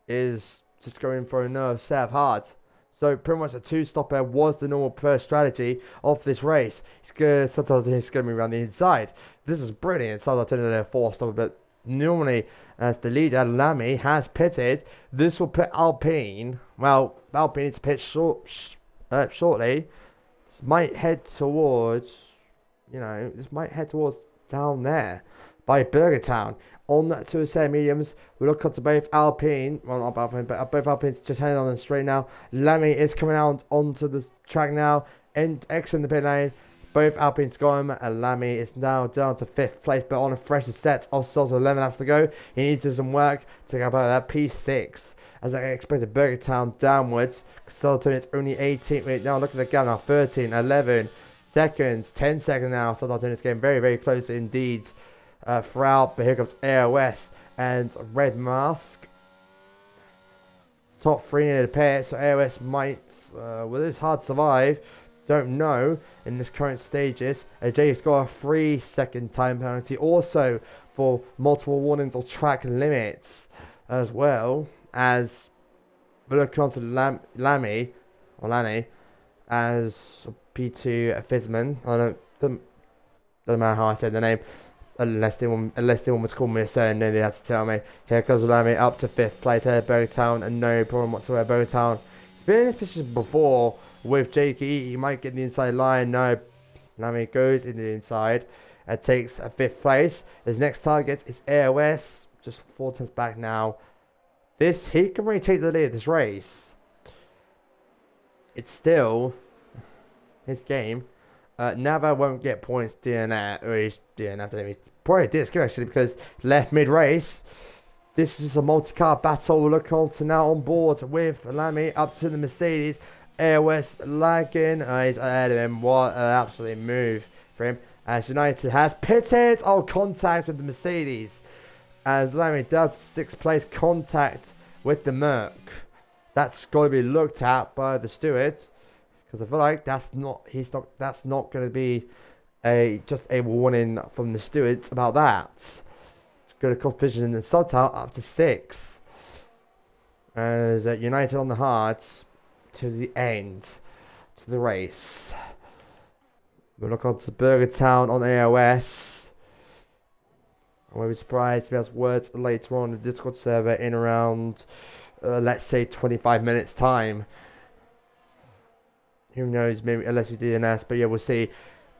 is just going for another set of hearts. So pretty much a 2-stopper was the normal first strategy of this race. Sometimes he's going to be around the inside. This is brilliant. So I'll turn it a 4-stopper, but normally as the leader, Lamy, has pitted. This will put Alpine. Well, Alpine needs to pit shortly. This might head towards, down there by Burgertown. On to the same mediums, we look up to both Alpine, well not Alpine, but both Alpines just heading on the straight now. Lamy is coming out onto the track now, and exiting the pit lane. Both Alpines gone, and Lamy is now down to 5th place, but on a fresher set of sort of 11 laps to go. He needs to do some work to get about that P6. As I expected, Burgertown downwards. Southerton is only 18. Wait, now look at the gap now, 13, 11 seconds, 10 seconds now. Southerton is getting very, very close indeed. Throughout, but here comes AOS and Red Mask. Top 3 in the pair, so AOS might, well, it's hard to survive. Don't know in this current stages. AJ's got a 3-second time penalty, also for multiple warnings or track limits, as well as we look on to Lamy as P2 Fizman. Doesn't matter how I said the name. Unless they want to call me a certain name, they had to tell me. Here comes Lamy up to 5th place at Burgertown, and no problem whatsoever. Burgertown, he's been in this position before with Jakey. He might get the inside line. No, Lamy goes into the inside and takes a 5th place. His next target is AOS, just 4 turns back now. He can really take the lead of this race. It's still his game. Nava won't get points DNF, or he's DNF. Probably disc actually, because left mid-race. This is a multi-car battle. We're looking on to now on board with Lamy up to the Mercedes. AOS lagging. He's ahead of him. What an absolute move for him. As United has pitted. Oh, contact with the Mercedes. As Lamy does 6th place, contact with the Merc. That's got to be looked at by the stewards. Because I feel like that's not going to be just a warning from the stewards about that. It's got a competition in the subtitle up to 6. As United on the hards to the end, to the race. We'll look on to Burgertown on AOS. I won't be surprised if he has words later on the Discord server in around, let's say, 25 minutes time. Who knows, maybe unless we do DNS, but yeah, we'll see.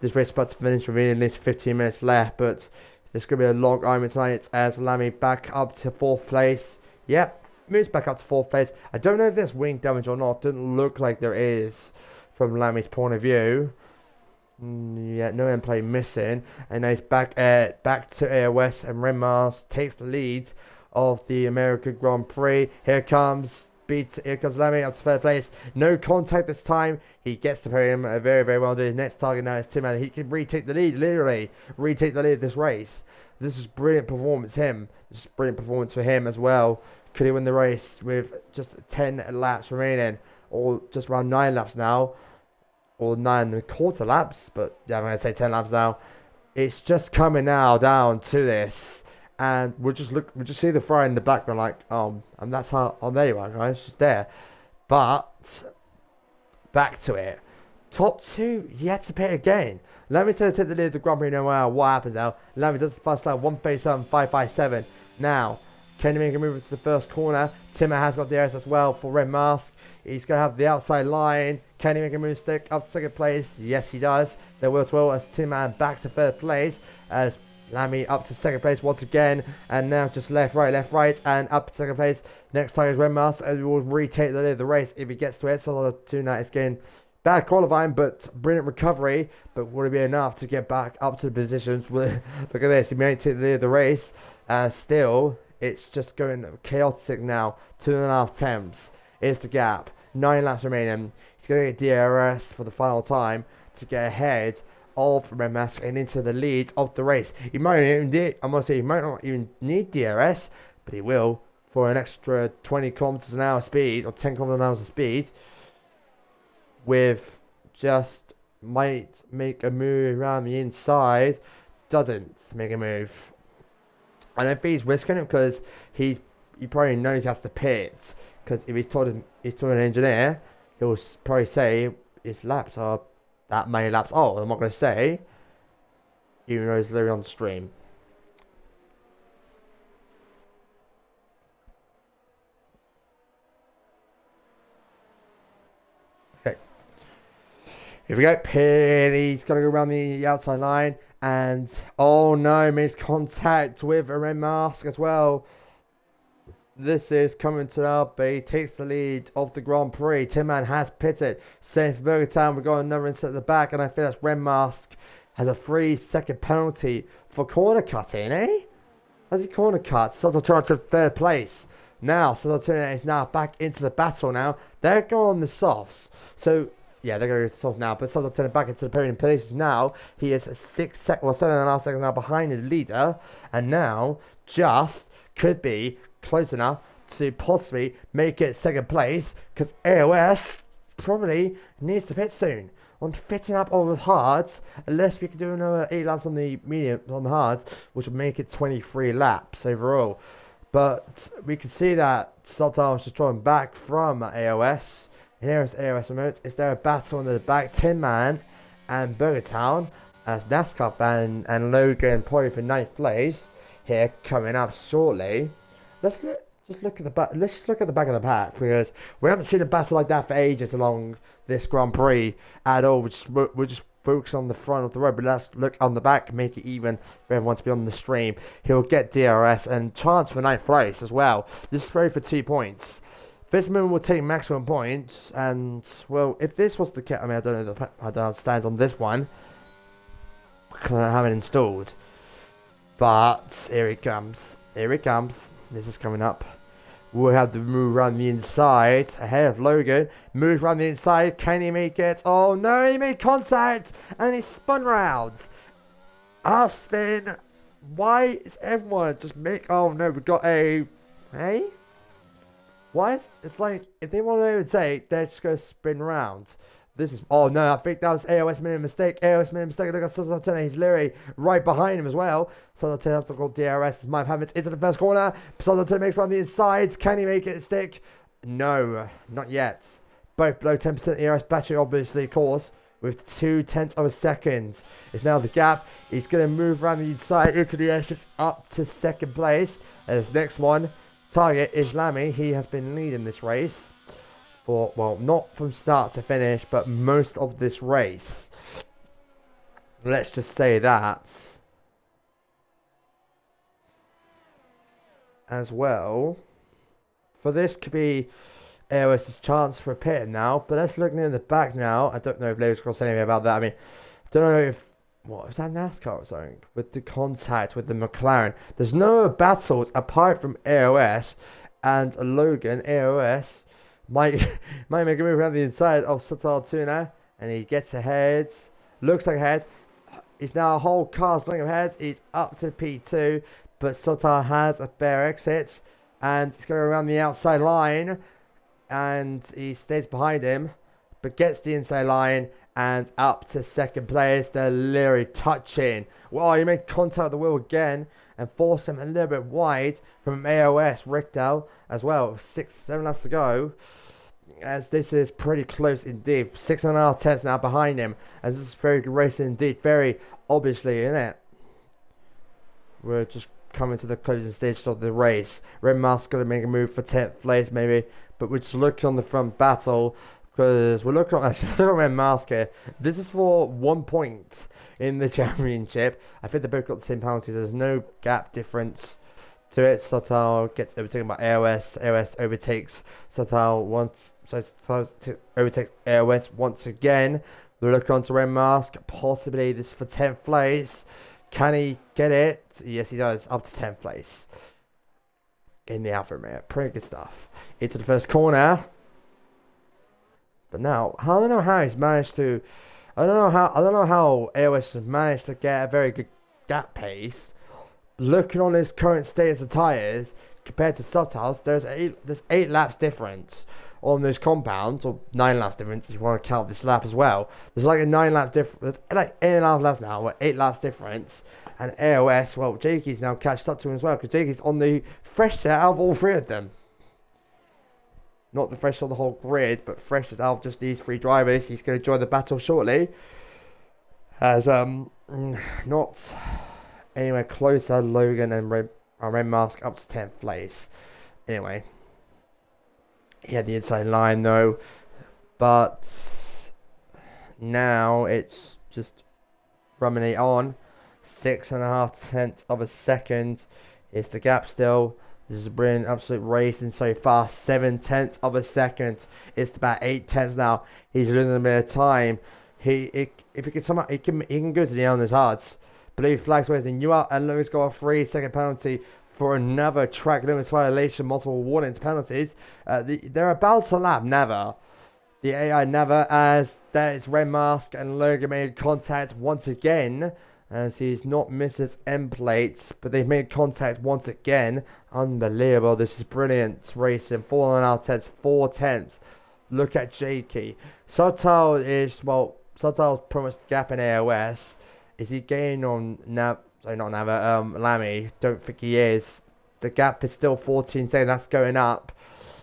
This race is about to finish within at least 15 minutes left, but there's going to be a long argument tonight as Lamy back up to 4th place. Yep, moves back up to 4th place. I don't know if there's wing damage or not. Doesn't look like there is from Lamy's point of view. Yeah, no end play missing. And now he's back to AOS, and Renmars takes the lead of the American Grand Prix. Here comes Lamy up to 3rd place. No contact this time. He gets the podium very, very well. His next target now is Tim Allen. He can retake the lead, literally retake the lead of this race. This is brilliant performance. This is brilliant performance for him as well. Could he win the race with just 10 laps remaining, or just around 9 laps now, or 9.25 laps? But yeah, I'm going to say 10 laps now. It's just coming now down to this. And we'll just see the fry in the background, like, and that's how, there you are, guys, it's just there. But, back to it. Top 2, yet to pit again. Lamy says take the lead of the Grand Prix, no matter what happens now. Lamy does the fast lap, 1:37.557. Now, Kenny can move into the first corner. Timmer has got the airs as well for Red Mask. He's going to have the outside line. Kenny can move stick up to 2nd place. Yes, he does. There will as well as Timmer back to 3rd place. As Lamy up to 2nd place once again, and now just left, right, and up to 2nd place. Next time is Red Mask, and we will retake the lead of the race if he gets to it. So tonight is again bad qualifying, but brilliant recovery. But would it be enough to get back up to the positions? Look at this, he may take the lead of the race. Still, it's just going chaotic now. 2.5 attempts is the gap. 9 laps remaining. He's going to get DRS for the final time to get ahead of Red Mask and into the lead of the race. He might not even need DRS, but he will for an extra 20 kilometers an hour speed or 10 kilometers an hour of speed. With just might make a move around the inside, doesn't make a move. I don't think he's risking it because he probably knows he has to pit. Because if he's told an engineer, he'll probably say his laps are that many laps. Oh, I'm not going to say, even though it's literally on stream. Okay. Here we go. Pit. He's got to go around the outside line. And, oh no, makes contact with a Red Mask as well. This is coming to LB, takes the lead of the Grand Prix. Tin Man has pitted. Same for Burger Town. We've got another incident at the back, and I think that's Red Mask has a 3-second penalty for corner cutting, eh? Has he corner cut? Soto turn to third place. Now, Soto turn is now back into the battle now. They're going on the softs. So, yeah, they're going to go soft now, but Soto turning back into the podium places now. He is 7.5 seconds now behind the leader, and now just could be close enough to possibly make it second place because AOS probably needs to pit soon on fitting up all the hards, unless we can do another 8 laps on the medium on the hards, which would make it 23 laps overall. But we can see that Sultan was just drawing back from AOS. And here is AOS remote. Is there a battle in the back? Tin Man and Burger Town as NASCAR and Logan probably for 9th place here coming up shortly. Let's look at the back. Let's just look at the back of the pack because we haven't seen a battle like that for ages along this Grand Prix at all. We're just focused on the front of the road, but let's look on the back, make it even for everyone to be on the stream. He'll get DRS and chance for 9th place as well. This is for 2 points. This moon will take maximum points, and well, if this was the case, I mean, I don't know how it stands on this one because I haven't installed. But here it comes. Here it comes. This is coming up. We'll have to move around the inside. Ahead of Logan. Move around the inside. Can he make it? Oh no, he made contact. And he spun round. Spin. Why is everyone just make... Oh no, we got a... Hey? Why is... It's like, if they want to overtake, they're just going to spin round. This is... Oh no, I think that was AOS made a mistake. AOS made a mistake. Look at Sototene. He's literally right behind him as well. Sototene has to call DRS. Might have it into the first corner. Sototene makes around the inside. Can he make it stick? No, not yet. Both below 10% ERS battery, obviously, of course. With 0.2 of a second. It's now the gap. He's going to move around the inside into the airship up to second place. And this next one, target is Lamy. He has been leading this race. For, well, not from start to finish, but most of this race. Let's just say that. As well. For this could be AOS's chance for a pit now. But let's look in the back now. I don't know if Lewis will say anything about that. I mean, don't know if... What, was that NASCAR or something? With the contact with the McLaren. There's no battles apart from AOS and Logan. AOS might make a move around the inside of Satar Tuna. And he gets ahead. Looks like ahead. He's now a whole car's length ahead. He's up to P2. But Satar has a bare exit. And he's going around the outside line. And he stays behind him. But gets the inside line. And up to second place. They're literally touching. Well, he made contact with the wheel again. And forced him a little bit wide from AOS Richter as well. 7 laps to go. As this is pretty close indeed. 6.5 tenths now behind him. As this is very good racing indeed. Very obviously, isn't it? We're just coming to the closing stage of the race. Red Mask going to make a move for 10th place maybe. But we're just looking on the front battle. Because we're looking at Red Mask here. This is for 1 point in the championship. I think they both got the same penalties. There's no gap difference to it. Satal gets overtaken by AOS. AOS overtakes Satal once. So Satal overtakes AOS once again. We're looking on to Red Mask. Possibly this is for 10th place. Can he get it? Yes, he does. Up to 10th place. In the Alpha Romeo. Pretty good stuff. Into the first corner. But now, I don't know how he's managed to I don't know how AOS has managed to get a very good gap pace. Looking on his current status of tyres compared to Subtiles, there's 8 laps difference on those compounds, or 9 laps difference if you want to count this lap as well. There's like a 9 lap difference, like 8.5 laps now, or 8 laps difference. And AOS, well, Jakey's now catched up to him as well, because Jakey's on the freshest out of all 3 of them. Not the freshest on the whole grid, but freshest out of just these 3 drivers. He's going to join the battle shortly. As not anywhere closer, Logan and Red Mask up to 10th place. Anyway, he had the inside line though, but now it's just ruminate on. 6.5 tenths of a second is the gap still. This has been absolute racing so far. 7 tenths of a second. It's about 8 tenths now. He's losing a bit of time. If he can somehow he can go to the end of his hearts. Blue flags raising you up, and Lewis got a 3-second penalty for another track limits violation. Multiple warnings penalties. They're about to lap never. The AI never, as that is Red Mask and Logan made contact once again, as he's not missed his end plate, but they've made contact once again. Unbelievable. This is brilliant racing. 4.5 tenths, 4 tenths. Look at Jakey. Subtile is, well, Subtile's pretty much the gap in AOS. Is he gaining on Lammy? Don't think he is. The gap is still 14 seconds. That's going up.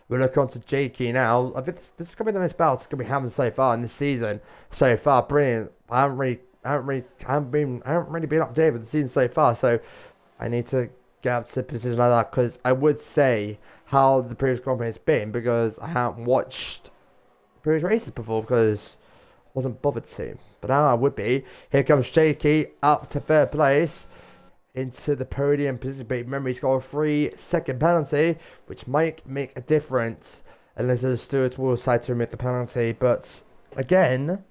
We're looking on to Jakey now. I think this is going to be the most battle it's going to be happening so far in this season. So far, brilliant. I haven't really been updated with the season so far. So I need to get up to a position like that, because I would say how the previous Grand Prix has been, because I haven't watched previous races before because I wasn't bothered to. But now I would be. Here comes Jakey up to 3rd place into the podium position. But remember, he's got a 3-second penalty, which might make a difference unless the stewards will decide to remit the penalty. But again,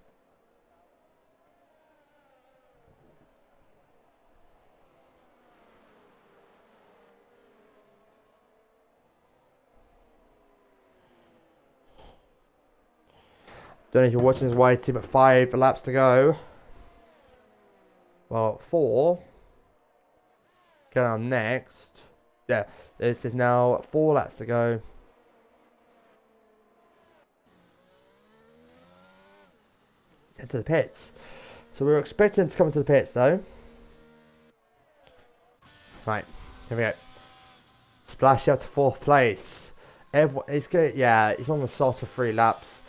don't know if you're watching this YT, but 5 laps to go. Well, 4. Going on next. Yeah, this is now 4 laps to go. Head to the pits. So we were expecting him to come into the pits though. Right, here we go. Splash out to 4th place. Everyone, he's good. Yeah, he's on the sauce for 3 laps.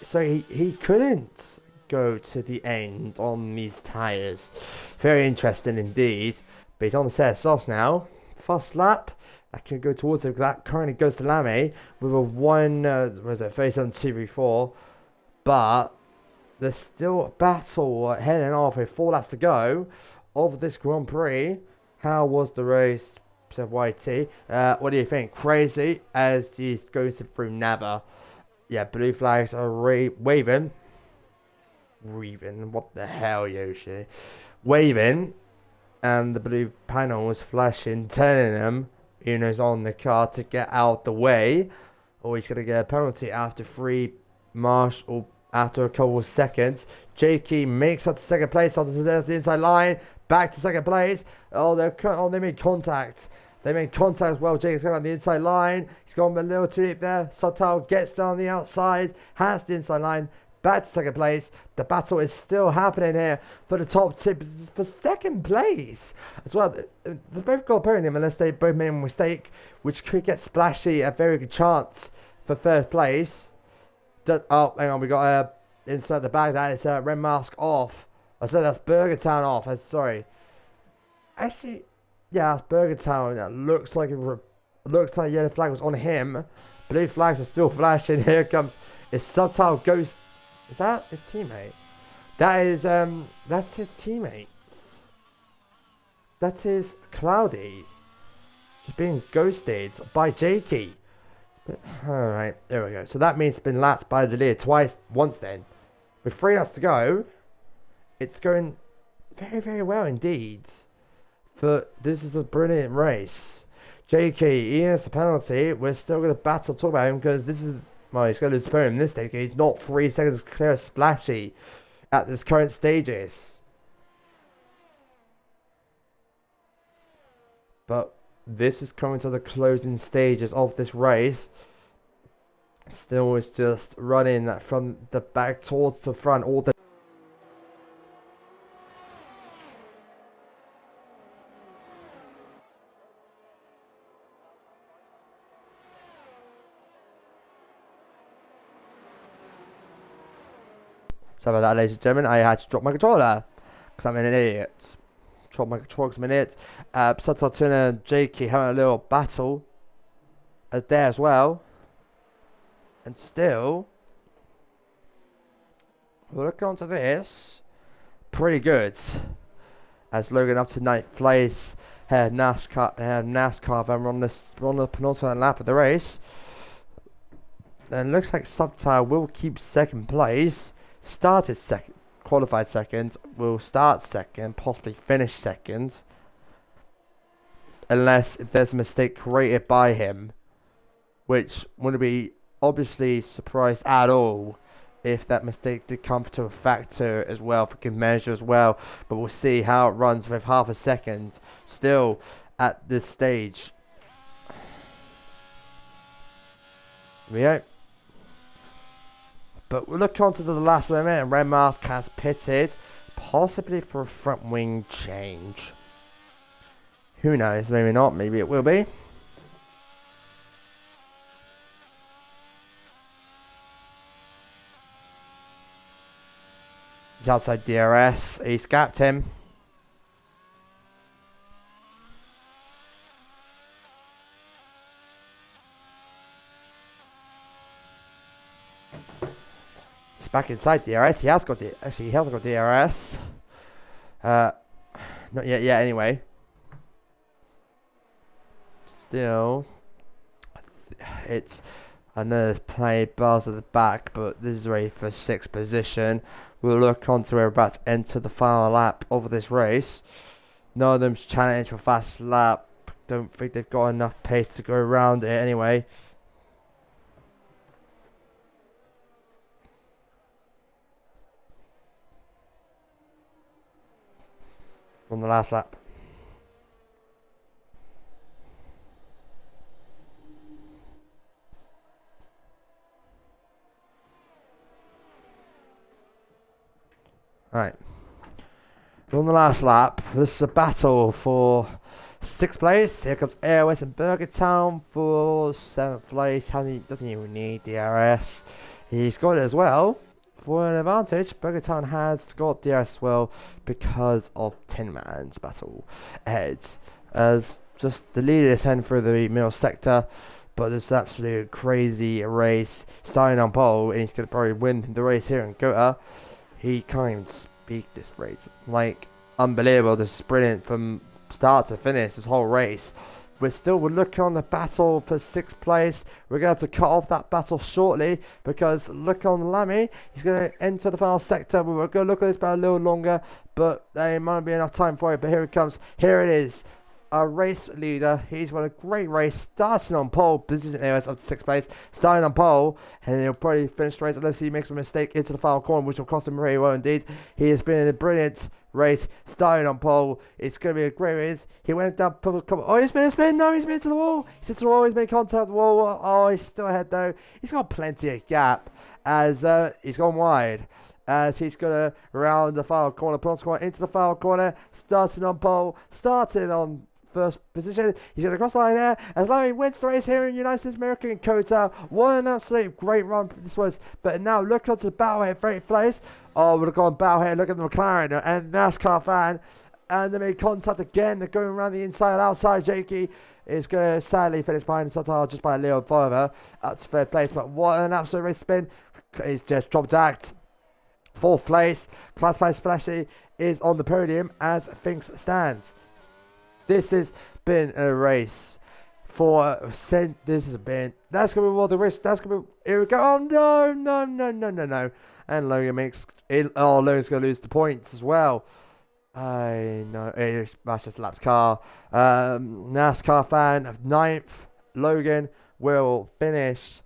So he couldn't go to the end on these tyres. Very interesting indeed. But he's on the set of softs now. First lap. That can go towards him. That currently goes to Lamy with a 37.234. But there's still a battle heading off with 4 laps to go of this Grand Prix. How was the race? Said YT. What do you think? Crazy as he goes through Nava. Yeah, blue flags are waving. What the hell, Yoshi? Waving. And the blue panel was flashing, telling him Uno's on the car to get out the way, or he's going to get a penalty after 3 marsh, or after a couple of seconds. Jakey makes up to 2nd place on the inside line. Back to 2nd place. They made contact. They made contact as well. Jakey's going on the inside line. He's gone a little too deep there. Subtile gets down the outside. Has the inside line. Back to 2nd place. The battle is still happening here for the top 2. For 2nd place as well. They both got a podium unless they both made a mistake, which could get Splashy a very good chance for 3rd place. Oh, hang on. We got inside the bag. That is Red Mask off. I said that's Burger Town off. Sorry. Actually, yeah, that's Burger Town. That looks like yellow flag was on him. Blue flags are still flashing. Here comes his Subtile Ghost. Is that his teammate? That's his teammate. That is Cloudy. She's being ghosted by Jakey. Alright, there we go. So that means it's been lapped by the lead once then. With 3 laps to go, it's going very, very well indeed. But this is a brilliant race. Jakey, he has the penalty. We're still going to talk about him, because this is, well, he's going to lose the podium in this stage. He's not 3 seconds clear of Splashy. at this current stages. But this is coming to the closing stages of this race. Still is just running from the back towards the front all the Sorry about that, ladies and gentlemen. I had to drop my controller because I'm an idiot. Drop my controller because I'm an idiot. Tuna and Jakey having a little battle there as well. And still, we're looking onto this. Pretty good. As Logan up to ninth place. NASCAR van on the penultimate lap of the race. And looks like Subtile will keep second place. Started second, qualified second, will start second, possibly finish second. Unless if there's a mistake created by him. Which wouldn't be obviously surprised at all if that mistake did come to a factor as well for good measure as well. But we'll see how it runs with half a second still at this stage. Here we go. But we'll look on to the last limit, and Red Mask has pitted, possibly for a front wing change. Who knows, maybe not, maybe it will be. He's outside DRS, he's gapped him. Back inside DRS. He has got actually he hasn't got DRS. Not yet. Yeah. Anyway. Still, it's another play bars at the back, but this is ready for 6th position. We'll look on to we're about to enter the final lap of this race. None of them's challenging for fast lap. Don't think they've got enough pace to go around it anyway. On the last lap. Right. On the last lap, this is a battle for 6th place. Here comes Airways and Burger Town for 7th place. Doesn't even need DRS. He's got it as well. For an advantage, Burger Town has got DRS as well because of 10 man's battle ahead. As just the leader is heading through the middle sector, but this is absolute crazy race. Starting on pole, and he's going to probably win the race here in Gotha. He can't even speak this race. Like, unbelievable. This is brilliant from start to finish, this whole race. We're looking on the battle for 6th place. We're going to have to cut off that battle shortly because look on Lammy. He's going to enter the final sector. We're going to look at this battle a little longer, but there might not be enough time for it. But here it comes. Here it is. Our race leader. He's won a great race, starting on pole, position areas up to 6th place, starting on pole, and he'll probably finish the race unless he makes a mistake into the final corner, which will cost him very well indeed. He has been in a brilliant race, starting on pole. It's going to be a great race. He went down, oh, he's been a spin. No, he's been to the wall. He's into the wall. He's made contact with the wall. Oh, he's still ahead though. He's got plenty of gap as he's gone wide. As he's going to round the final corner, into the final corner, starting on pole, starting on first position. He's going to cross the line there as Larry wins the race here in United States America in Kota. What an absolute great run this was. But now look onto the battle here, third place. Oh, we've gone battle here. Look at the McLaren and NASCAR fan. And they made contact again. They're going around the inside, outside. Jakey is going to sadly finish behind Sutter just by a little further up to 3rd place. But what an absolute race spin. He's just dropped act. 4th place. Class by Splashy is on the podium as things stand. This has been a race for this has been. That's gonna be more the race. That's gonna be. Here we go. Oh no! And Logan makes it. Oh, Logan's gonna lose the points as well. I know. It's Manchester Laps car. NASCAR fan of 9th. Logan will finish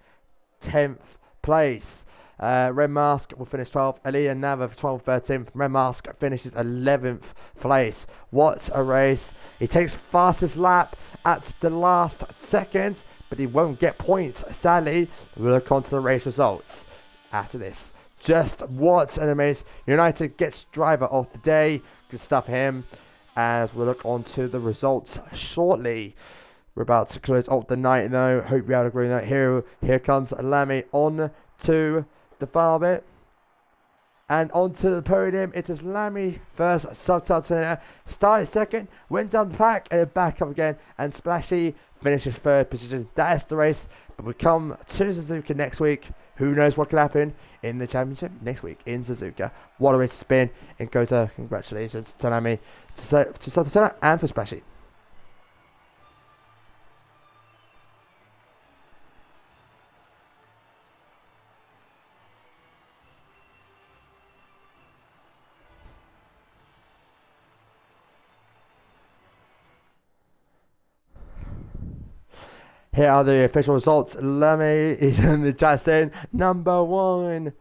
10th place. Red Mask will finish 12th. Ali and Nava 12th, 13th. Red Mask finishes 11th place. What a race. He takes fastest lap at the last second, but he won't get points. Sadly, we'll look on to the race results after this. Just what an amazing. United gets driver of the day. Good stuff for him. As we'll look on to the results shortly. We're about to close off the night though. Hope you had a great night. Here comes Lammy on to the final bit. And onto the podium, it is Lammy first, subtitle started second, went down the pack and back up again, and Splashy finishes third position. That is the race, but we come to Suzuka next week. Who knows what can happen in the championship next week in Suzuka. What a race to spin in Kota. Congratulations to Lammy, to Subtitle and for Splashy. Here are the official results. Lemmy is in the chat saying number 1.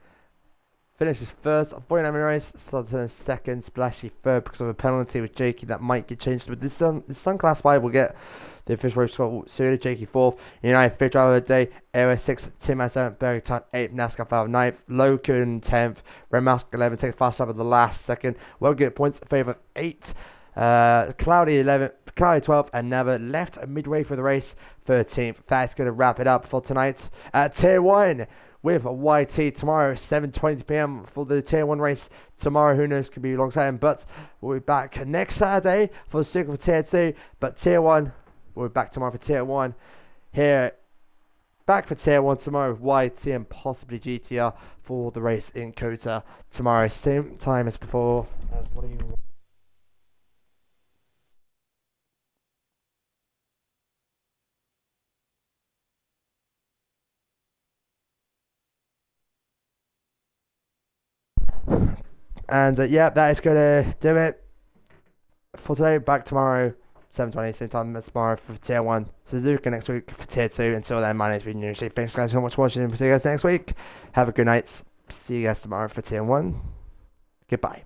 Finishes first, 49 race. Started second, Splashy third because of a penalty with Jakey that might get changed. But this Sun Class 5 will get the official race result soon. Jakey 4th. United 5th driver of the day. Airway 6th. Tim at 7th. Bergtown 8th. NASCAR 5th. 9th. Loken 10th. Red Mask 11th. Takes fast up at the last second. Well good points. Favour 8. Cloudy 11th, Cloudy 12th, and Never left midway for the race 13th. That's going to wrap it up for tonight at Tier 1 with YT tomorrow 7:20 p.m. for the Tier 1 race. Tomorrow, who knows, could be a long time, but we'll be back next Saturday for the Super for Tier 2. But Tier 1, we'll be back tomorrow for Tier 1. Here, back for Tier 1 tomorrow with YT and possibly GTR for the race in Kota tomorrow. Same time as before. What are you... And yeah, that is going to do it for today. Back tomorrow, 7:20, same time as tomorrow for Tier 1. Suzuka next week for Tier 2. Until then, my name's been Usually. Thanks guys so much for watching. See you guys next week. Have a good night. See you guys tomorrow for Tier 1. Goodbye.